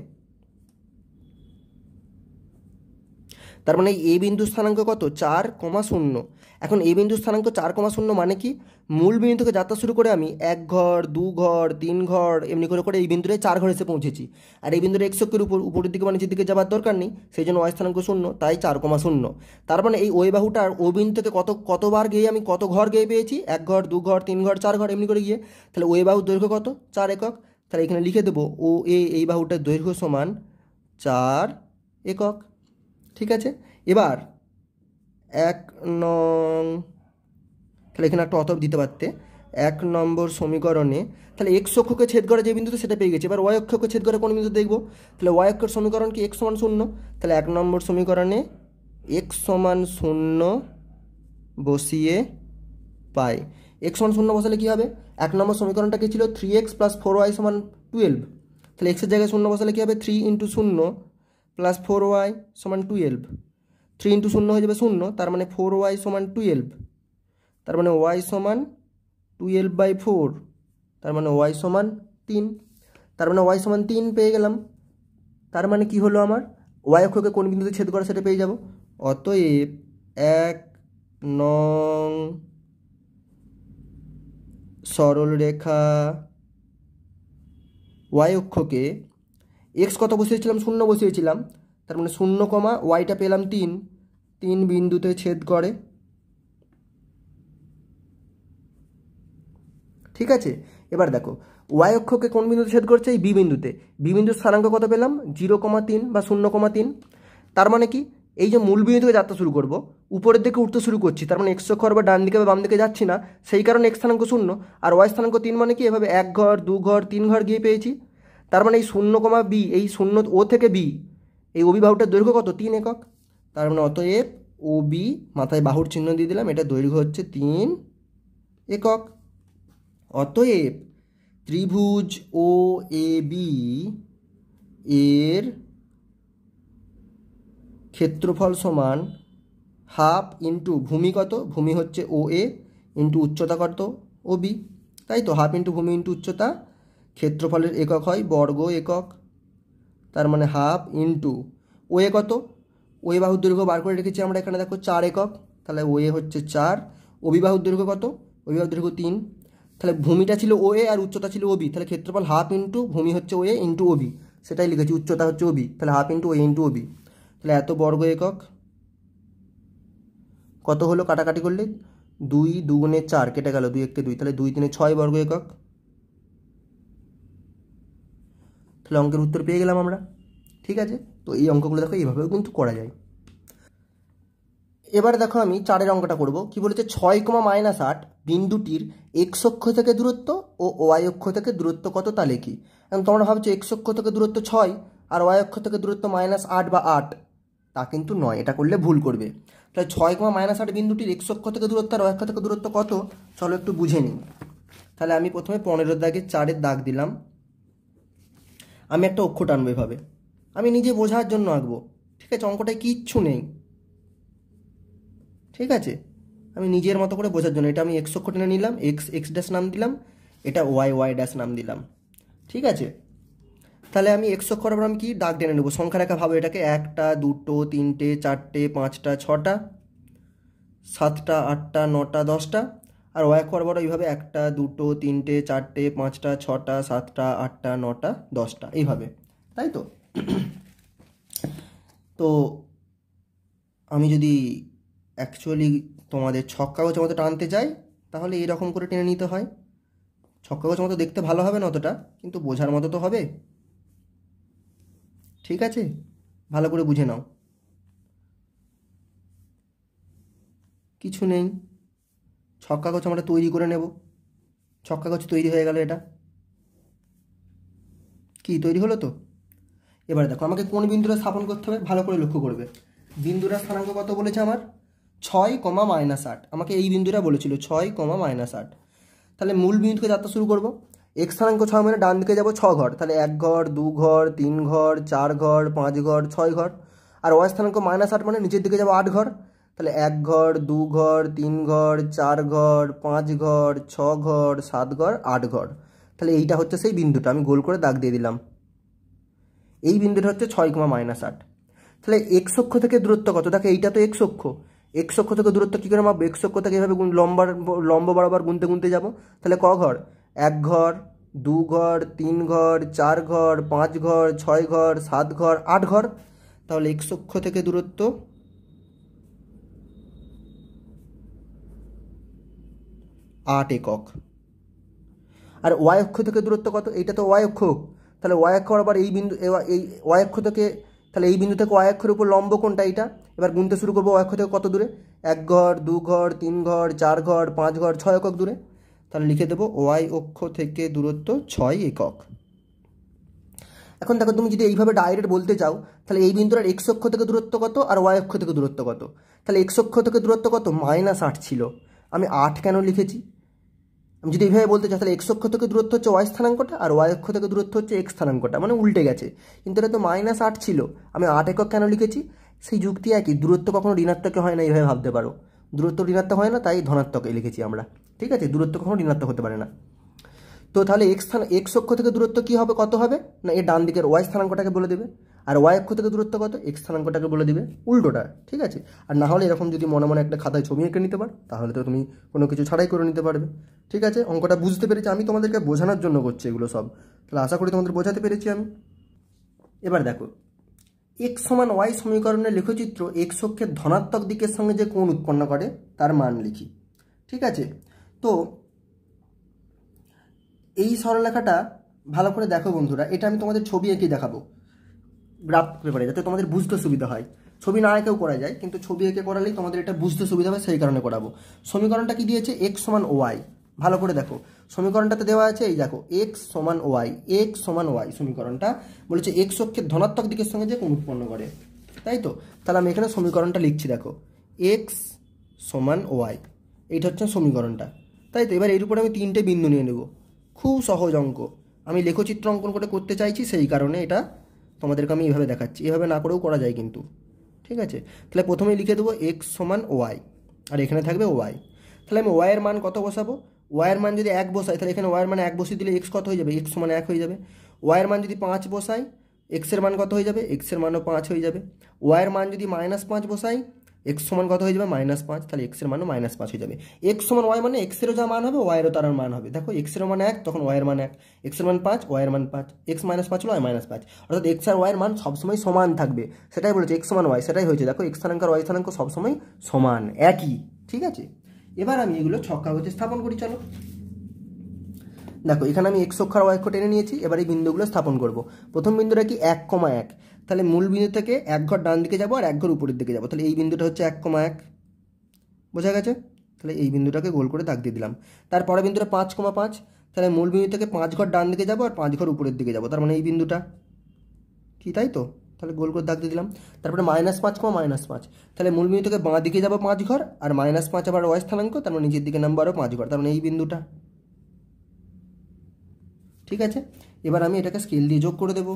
A: তার মানে এ বিন্দুর স্থানাঙ্ক কত, 4,0। এখন এ বিন্দুর স্থানাঙ্ক 4,0 মানে কি, মূল বিন্দু থেকে যাত্রা শুরু করে আমি 1 ঘর 2 ঘর 3 ঘর এমনি করে করে এই বিন্দুতে 4 ঘর এসে পৌঁছেছি। আর এই বিন্দুর এক্স অক্ষের উপরের দিকে মানে নিচের দিকে যাওয়ার দরকার নেই, সেই জন্য ওয়াই স্থানাঙ্ক 0, তাই 4,0। তার মানে এই ওই বাহুটার ও বিন্দু থেকে কতবার গিয়ে আমি কত ঘর গিয়ে পেয়েছি, 1 ঘর 2 ঘর 3 ঘর 4 ঘর এমনি করে গিয়ে। তাহলে ওই বাহুর দৈর্ঘ্য কত, 4 একক। তাহলে এখানে লিখে দেবো ও এই বাহুটার দৈর্ঘ্য সমান 4 একক। ঠিক আছে, এবার 1 নং, তাহলে এখানে একটা অতএব দিতে পারতে, 1 নম্বর সমীকরণে তাহলে এক্স অক্ষকে ছেদ করে যে বিন্দুতে সেটা পেয়ে গেছে। এবার ওয়াই অক্ষকে ছেদ করে কোন বিন্দুতে দেখবো, তাহলে ওয়াই অক্ষের সমীকরণ কি, এক্স সমান 0। তাহলে 1 নম্বর সমীকরণে এক্স সমান 0 বসিয়ে পাই। এক্স সমান 0 বসালে কী হবে, 1 নম্বর সমীকরণটা কি ছিল, 3x + 4y = 12। তাহলে এক্সের জায়গায় 0 বসালে কী হবে, 3 × 0 + 4y = 12। 3 × 0 হয়ে যাবে 0, তার মানে 4y = 12। তার মানে y সমান 12/4, তার মানে y সমান 3। তার মানে y সমান 3 পেয়ে গেলাম। তার মানে কি হলো, আমার y অক্ষকে কোন বিন্দুতে ছেদ করে সেটা পেয়ে যাব। অতএব 1 নং সরলরেখা y অক্ষকে x কত বসিয়েছিলাম, 0 বসিয়েছিলাম, তার মানে 0, ওয়াইটা পেলাম 3 বিন্দুতে ছেদ করে। ঠিক আছে, এবার দেখো ওয়াই অক্ষকে কোন বিন্দুতে ছেদ করছে, এই বি বিন্দুতে। বি বিন্দুর স্থানাঙ্ক কত পেলাম, 0,3 বা 0,3। তার মানে কি, এই যে মূল বিন্দু থেকে যাত্রা শুরু করব, উপরের দিকে উঠতে শুরু করছি, তার মানে এক্স অক্ষ বা ডান দিকে বা বাম দিকে যাচ্ছি না, সেই কারণে এক্স স্থানাঙ্ক 0 আর ওয়াই স্থানাঙ্ক 3। মানে কি, এভাবে 1 ঘর 2 ঘর 3 ঘর গিয়ে পেয়েছি। তার মানে এই 0, বি, এই 0 ও থেকে বি, এই ওবি বাহুটার দৈর্ঘ্য কত, 3 একক। তার মানে অতএব ও বি, মাথায় বাহুর চিহ্ন দিয়ে দিলাম, এটা দৈর্ঘ্য হচ্ছে 3 একক। অতএব ত্রিভুজ ও এ বি এর ক্ষেত্রফল সমান হাফ ইন্টু ভূমি কত, ভূমি হচ্ছে ও এ, ইন্টু উচ্চতা কত, ও বি। তাই তো, হাফ ইন্টু ভূমি ইন্টু উচ্চতা, ক্ষেত্রফলের একক হয় বর্গ একক। তার মানে হাফ ইন্টু ও এ কত, ও এ বাহুর দৈর্ঘ্য বার করে রেখেছি আমরা এখানে, দেখো 4 একক। তাহলে ও এ হচ্ছে 4, ও বি বাহুর দৈর্ঘ্য কত, ও বি বাহুর দৈর্ঘ্য 3। তাহলে ভূমিটা ছিল ও এ আর উচ্চতা ছিল ও বি, তাহলে ক্ষেত্রফল হাফ ইন্টু ভূমি হচ্ছে ও এ ইন্টু ও বি, সেটাই লিখেছি, উচ্চতা হচ্ছে ও বি, তাহলে হাফ ইন্টু ও এ ইন্টু ও বি। তাহলে এত বর্গ একক কত হলো, কাটাকাটি করলে 2 2 গুণে 4 কেটে গেল, 2 1 2, তাহলে 2 3 6 বর্গ একক। তাহলে অঙ্কের উত্তর পেয়ে গেলাম আমরা। ঠিক আছে, তো এই অঙ্কগুলো দেখো এইভাবেও কিন্তু করা যায়। এবারে দেখো আমি 4 অঙ্কটা করব। কি বলেছে, 6,-8 বিন্দুটির এক্স অক্ষ থেকে দূরত্ব ও ওয়াই অক্ষ থেকে দূরত্ব কত তা লিখি। এখন তোমরা ভাবছো এক্স অক্ষ থেকে দূরত্ব 6 আর ওয়াই অক্ষ থেকে দূরত্ব -8 বা 8, তা কিন্তু নয়, এটা করলে ভুল করবে। তাহলে 6,-8 বিন্দুটির এক্স অক্ষ থেকে দূরত্ব আর ওয়াই অক্ষ থেকে দূরত্ব কত, চলো একটু বুঝে নিই। তাহলে আমি প্রথমে 15 দাগে 4-এর দাগ দিলাম। আমি একটা অক্ষর টানবো এভাবে, আমি নিজে বোঝার জন্য আঁকবো, ঠিক আছে? অঙ্কটায় কিচ্ছু নেই, ঠিক আছে? আমি নিজের মতো করে বোঝার জন্য এটা আমি এক্স অক্ষর টেনে নিলাম, এক্স এক্স ড্যাশ নাম দিলাম, এটা ওয়াই ওয়াই ড্যাশ নাম দিলাম, ঠিক আছে? তাহলে আমি এক্স অক্ষর পর আমি কি দাগ টেনে নেবো, সংখ্যা রেখা ভাবে এটাকে 1টা 2টো 3টে 4টে 5টা 6টা 7টা 8টা 9টা 10টা, আর ওয়াই অক্ষর বড় এইভাবে 1টা 2টো 3টে 4টে 5টা 6টা 7টা 8টা 9টা 10টা এইভাবে, তাই তো? তো আমি যদি অ্যাকচুয়ালি তোমাদের ছক কাগজের মতো টানতে যাই তাহলে এইরকম করে টেনে নিতে হয়। ছক কাগজের মতো দেখতে ভালো হবে না অতটা, কিন্তু বোঝার মতো তো হবে, ঠিক আছে? ভালো করে বুঝে নাও। কিছু নেই, ছক কাগজ আমরা তৈরি করে নেব। ছক কাগজ তৈরি হয়ে গেল, এটা কি তৈরি হলো তো? এবার দেখো আমাকে কোন বিন্দুটা স্থাপন করতে হবে, ভালো করে লক্ষ্য করবে। বিন্দুটার স্থানাঙ্ক কত বলেছে আমার? 6,-8। আমাকে এই বিন্দুটা বলেছিল 6,-8। তাহলে মূল বিন্দু থেকে যাত্রা শুরু করব। এক্স স্থানাঙ্ক 6 মানে ডান দিকে যাব 6 ঘর, তাহলে 1 ঘর 2 ঘর 3 ঘর 4 ঘর 5 ঘর 6 ঘর। আর ওয়াই স্থানাঙ্ক -8 মানে নিচের দিকে যাব 8 ঘর, তাহলে 1 ঘর 2 ঘর 3 ঘর 4 ঘর 5 ঘর 6 ঘর 7 ঘর 8 ঘর। তাহলে এইটা হচ্ছে সেই বিন্দুটা, আমি গোল করে দাগ দিয়ে দিলাম। এই বিন্দুটা হচ্ছে 6,-8। তাহলে এক্স অক্ষ থেকে দূরত্ব কত? দেখো এইটা তো এক্স অক্ষ, এক্স অক্ষ থেকে দূরত্ব কী করে মাপবো? এক্স অক্ষ থেকে এভাবে লম্ব বরাবর গুনতে গুনতে যাব। তাহলে ক ঘর? 1 ঘর 2 ঘর 3 ঘর 4 ঘর 5 ঘর 6 ঘর 7 ঘর 8 ঘর। তাহলে এক্স অক্ষ থেকে দূরত্ব 8 একক। আর ওয়াই অক্ষ থেকে দূরত্ব কত? এইটা তো ওয়াই অক্ষ, তাহলে ওয়াই অক্ষ আবার এই বিন্দু, এই ওয়াই অক্ষ থেকে, তাহলে এই বিন্দু থেকে ওয়াই অক্ষের উপর লম্ব কোনটা? এইটা। এবার গুনতে শুরু করবো, ওয়াই অক্ষ থেকে কত দূরে? 1 ঘর 2 ঘর 3 ঘর 4 ঘর 5 ঘর 6 একক দূরে। তাহলে লিখে দেবো ওয়াই অক্ষ থেকে দূরত্ব 6 একক। এখন দেখো তুমি যদি এইভাবে ডাইরেক্ট বলতে চাও তাহলে এই বিন্দুটার এক্স অক্ষ থেকে দূরত্ব কত আর ওয়াই অক্ষ থেকে দূরত্ব কত? তাহলে এক্স অক্ষ থেকে দূরত্ব কত? -8 ছিল, আমি 8 কেন লিখেছি? আমি যদি এইভাবে বলতে চাই তাহলে এক্স অক্ষ থেকে দূরত্ব হচ্ছে ওয়াই স্থানাঙ্কটা আর ওয়াই অক্ষ থেকে দূরত্ব হচ্ছে এক্স স্থানাঙ্কটা, মানে উল্টে গেছে। কিন্তু এটা তো -8 ছিল, আমি 8 একক কেন লিখেছি? সেই যুক্তি একই, দূরত্ব কখনো ঋণাত্মকে হয় না, এইভাবে ভাবতে পারো। দূরত্ব ঋণাত্মক হয় না, তাই ধনাত্মকে লিখেছি আমরা, ঠিক আছে? দূরত্ব কখনো ঋণাত্মক হতে পারে না। তো তাহলে এক্স অক্ষ থেকে দূরত্ব কী হবে, কত হবে না? এর ডান দিকের ওয়াই স্থানাঙ্কটাকে বলে দেবে, আর ওয়াই অক্ষ থেকে দূরত্ব কত? এক্স স্থানাঙ্কটাকে বলে দিবে, উল্টোটা, ঠিক আছে? আর না হলে এরকম যদি মনে মনে একটা খাতায় ছবি এঁকে নিতে পারো তাহলে তো তুমি কোনো কিছু ছাড়াই করে নিতে পারবে, ঠিক আছে? অঙ্কটা বুঝতে পেরেছি, আমি তোমাদেরকে বোঝানোর জন্য করছি এগুলো সব, তাহলে আশা করি তোমাদের বোঝাতে পেরেছি আমি। এবার দেখো এক্স সমান ওয়াই সমীকরণের লেখচিত্র এক্স অক্ষের ধনাত্মক দিকের সঙ্গে যে কোণ উৎপন্ন করে তার মান লিখি, ঠিক আছে? তো এই সরলরেখাটা ভালো করে দেখো বন্ধুরা, এটা আমি তোমাদের ছবি এঁকে দেখাবো গ্রাফ পেপারে, যাতে তোমাদের বুঝতে সুবিধা হয়। ছবি না এঁকেও করা যায়, কিন্তু ছবি এঁকে করালেই তোমাদের এটা বুঝতে সুবিধা হবে, সেই কারণে করাবো। সমীকরণটা কি দিয়েছে? এক্স সমান ওয়াই। ভালো করে দেখো সমীকরণটাতে দেওয়া আছে, এই দেখো এক্স সমান ওয়াই, এক্স সমান ওয়াই সমীকরণটা বলেছে এক্স অক্ষের ধনাত্মক দিকের সঙ্গে যে কোণ উৎপন্ন করে, তাই তো? তাহলে আমি এখানে সমীকরণটা লিখছি, দেখো এক্স সমান ওয়াই, এইটা হচ্ছে সমীকরণটা, তাই তো? এবার এর উপরে আমি 3টে বিন্দু নিয়ে নেব, খুব সহজ অঙ্ক, আমি লেখচিত্র অঙ্কন করে করতে চাইছি, সেই কারণে এটা তোমাদেরকে আমি এইভাবে দেখাচ্ছি, এভাবে না করেও করা যায় কিন্তু, ঠিক আছে? তাহলে প্রথমেই লিখে দেবো এক্স সমান ওয়াই, আর এখানে থাকবে ওয়াই। তাহলে আমি ওয়াইয়ের মান কত বসাবো? ওয়াইয়ের মান যদি 1 বসাই তাহলে এখানে ওয়াইয়ের মান 1 বসিয়ে দিলে এক্স কত হয়ে যাবে? এক্স সমান 1 হয়ে যাবে। ওয়াইয়ের মান যদি 5 বসাই এক্সের মান কত হয়ে যাবে? এক্সের মানও 5 হয়ে যাবে। ওয়াইয়ের মান যদি -5 বসাই এক্স সমান কত হয়ে যাবে? -5, তাহলে এক্সের মানও -5 হয়ে যাবে। এক্স সমান ওয়াই মানে এক্সেরও যা মান হবে ওয়াইয়েরও তার মান হবে। দেখো এক্সেরও মান 1, তখন ওয়াইয়ের মান 1, এক্সের মান 5, ওয়াইয়ের মান 5, এক্স -5 হলো ওয়াই -5, অর্থাৎ এক্স আর ওয়াইয়ের মান সবসময় সমান থাকবে, সেটাই বলেছে এক্স সমান ওয়াই, সেটাই হয়েছে। দেখো এক্স স্থানাঙ্ক আর ওয়াই স্থানাঙ্ক সবসময় সমান, একই, ঠিক আছে? এবার আমি এগুলো ছক কাগজে স্থাপন করি, চলো। দেখো এখানে আমি এক্স অক্ষ আর ওয়াই অক্ষ টেনে নিয়েছি, এবার এই বিন্দুগুলো স্থাপন করব। প্রথম বিন্দুটা কি 1,1, তাহলে মূল বিন্দু থেকে 1 ঘর ডান দিকে যাবো আর 1 ঘর উপরের দিকে যাবো, তাহলে এই বিন্দুটা হচ্ছে 1,1, বোঝা গেছে? তাহলে এই বিন্দুটাকে গোল করে দাগ দিয়ে দিলাম। তারপরে বিন্দুটা 5,5, তাহলে মূল বিন্দু থেকে 5 ঘর ডান দিকে যাবো আর 5 ঘর উপরের দিকে যাবো, তার মানে এই বিন্দুটা কি, তাই তো? তাহলে গোল করে দাগ দিয়ে দিলাম। তারপরে -5,-5, তাহলে মূল বিন্দু থেকে বাঁ দিকে যাবো 5 ঘর আর -5 আবার ওয়াই স্থানাঙ্ক, তার মানে নিচের দিকে নামবো আরও 5 ঘর, তার মানে এই বিন্দুটা, ঠিক আছে, এবার আমি এটাকে স্কেল দিয়ে যোগ করে দেব।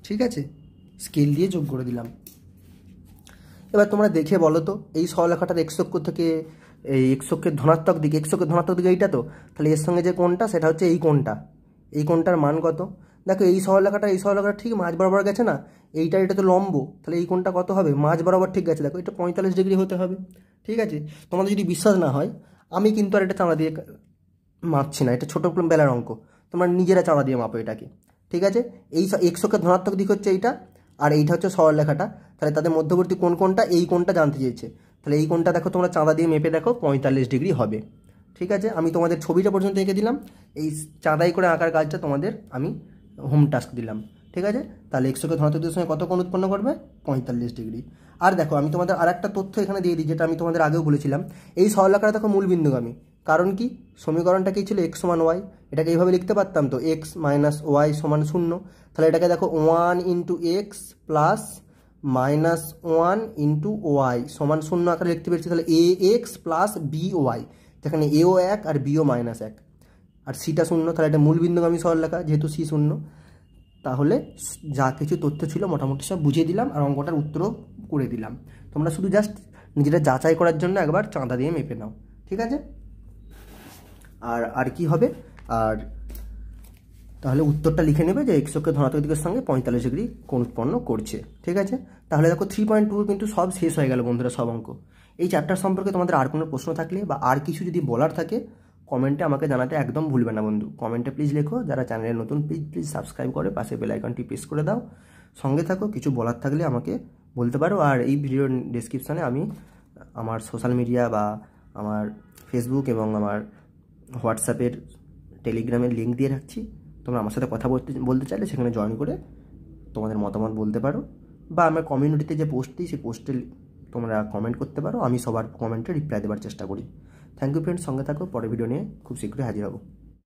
A: ঠিক আছে, স্কেল দিয়ে যোগ করে দিলাম। এবার তোমরা দেখে বলো তো, এই সরলরেখাটার এক্স অক্ষ থেকে এই এক্স অক্ষের ধনাত্মক দিকে, এক্স অক্ষের ধনাত্মক দিকে এইটা তো, তাহলে এর সঙ্গে যে কোণটা সেটা হচ্ছে এই কোণটা, এই কোণটার মান কত? দেখো এই সরলরেখাটা ঠিক মাঝ বরাবর গেছে না, এটা তো লম্ব, তাহলে এই কোণটা কত হবে? মাঝ বরাবর ঠিক গেছে, দেখো এটা 45 ডিগ্রি হতে হবে। ঠিক আছে, তোমাদের যদি বিশ্বাস না হয়, আমি কিন্তু আর এটা চাঁদা দিয়ে মাপছি না, এটা ছোটো বেলার অঙ্ক, তোমরা নিজেরা চাঁদা দিয়ে মাপো এটাকে। ঠিক আছে, এই এক্স অক্ষের ধনাত্মক দিক হচ্ছে এইটা, আর এইটা হচ্ছে সরলরেখাটা, তাহলে তাদের মধ্যবর্তী কোণটা, এই কোণটা জানতে চেয়েছে, তাহলে এই কোণটা দেখো তোমরা চাঁদা দিয়ে মেপে দেখো 45 ডিগ্রি হবে। ঠিক আছে, আমি তোমাদের ছবিটা পর্যন্ত এঁকে দিলাম, এই চাঁদাই করে আঁকার কাজটা তোমাদের আমি হোম টাস্ক দিলাম। ঠিক আছে, তাহলে এক্স অক্ষের ধনাত্মক দিকের সঙ্গে কত কোণ উৎপন্ন করবে? 45 ডিগ্রি। আর দেখো আমি তোমাদের আর একটা তথ্য এখানে দিয়ে দিই, যেটা আমি তোমাদের আগেও বলেছিলাম, এই সরলরেখাটা দেখো মূল বিন্দুগামী, কারণ কি সমীকরণটা কী ছিল? এক্স সমান ওয়াই, এটাকে এইভাবে লিখতে পারতাম তো, এক্স মাইনাস ওয়াই সমান 0, তাহলে এটাকে দেখো 1 into x plus minus 1 into y সমান 0 আকারে লিখতে পেরেছি, তাহলে a x plus B y, যেখানে এও 1 আর বিও -1, আর সিটা 0, তাহলে এটা মূল বিন্দুগামী সরলরেখা, যেহেতু সি 0। তাহলে যা কিছু তথ্য ছিল মোটামুটি সব বুঝিয়ে দিলাম, আর অঙ্কটার উত্তরও করে দিলাম। তোমরা শুধু জাস্ট নিজেরা যাচাই করার জন্য একবার চাঁদা দিয়ে মেপে নাও। ঠিক আছে, আর কি হবে? আর তাহলে উত্তরটা লিখে নেবে যে এক্স অক্ষের ধনাত্মক দিকের সঙ্গে 45 ডিগ্রি কোণ উৎপন্ন করছে। ঠিক আছে, তাহলে দেখো 3.2 কিন্তু সব শেষ হয়ে গেল বন্ধুরা, সব অঙ্ক। এই চ্যাপ্টার সম্পর্কে তোমাদের আর কোনো প্রশ্ন থাকলে বা আর কিছু যদি বলার থাকে, কমেন্টে আমাকে জানাতে একদম ভুলবে না বন্ধু। কমেন্টে প্লিজ লেখো, যারা চ্যানেলে নতুন প্লিজ সাবস্ক্রাইব করে পাশে বেল আইকনটি প্রেস করে দাও, সঙ্গে থাকো। কিছু বলার থাকলে আমাকে বলতে পারো। আর এই ভিডিওর ডেসক্রিপশানে আমি আমার সোশ্যাল মিডিয়া বা আমার ফেসবুক এবং আমার হোয়াটসঅ্যাপের টেলিগ্রামের লিঙ্ক দিয়ে রাখছি, তোমরা আমার সাথে কথা বলতে চাইলে সেখানে জয়েন করে তোমাদের মতামত বলতে পারো, বা আমার কমিউনিটিতে যে পোস্ট দিই সেই পোস্টে তোমরা কমেন্ট করতে পারো, আমি সবার কমেন্টে রিপ্লাই দেওয়ার চেষ্টা করি। থ্যাংক ইউ ফ্রেন্ডস, সঙ্গে থাকো, পরের ভিডিও নিয়ে খুব শীঘ্রই হাজির হবো।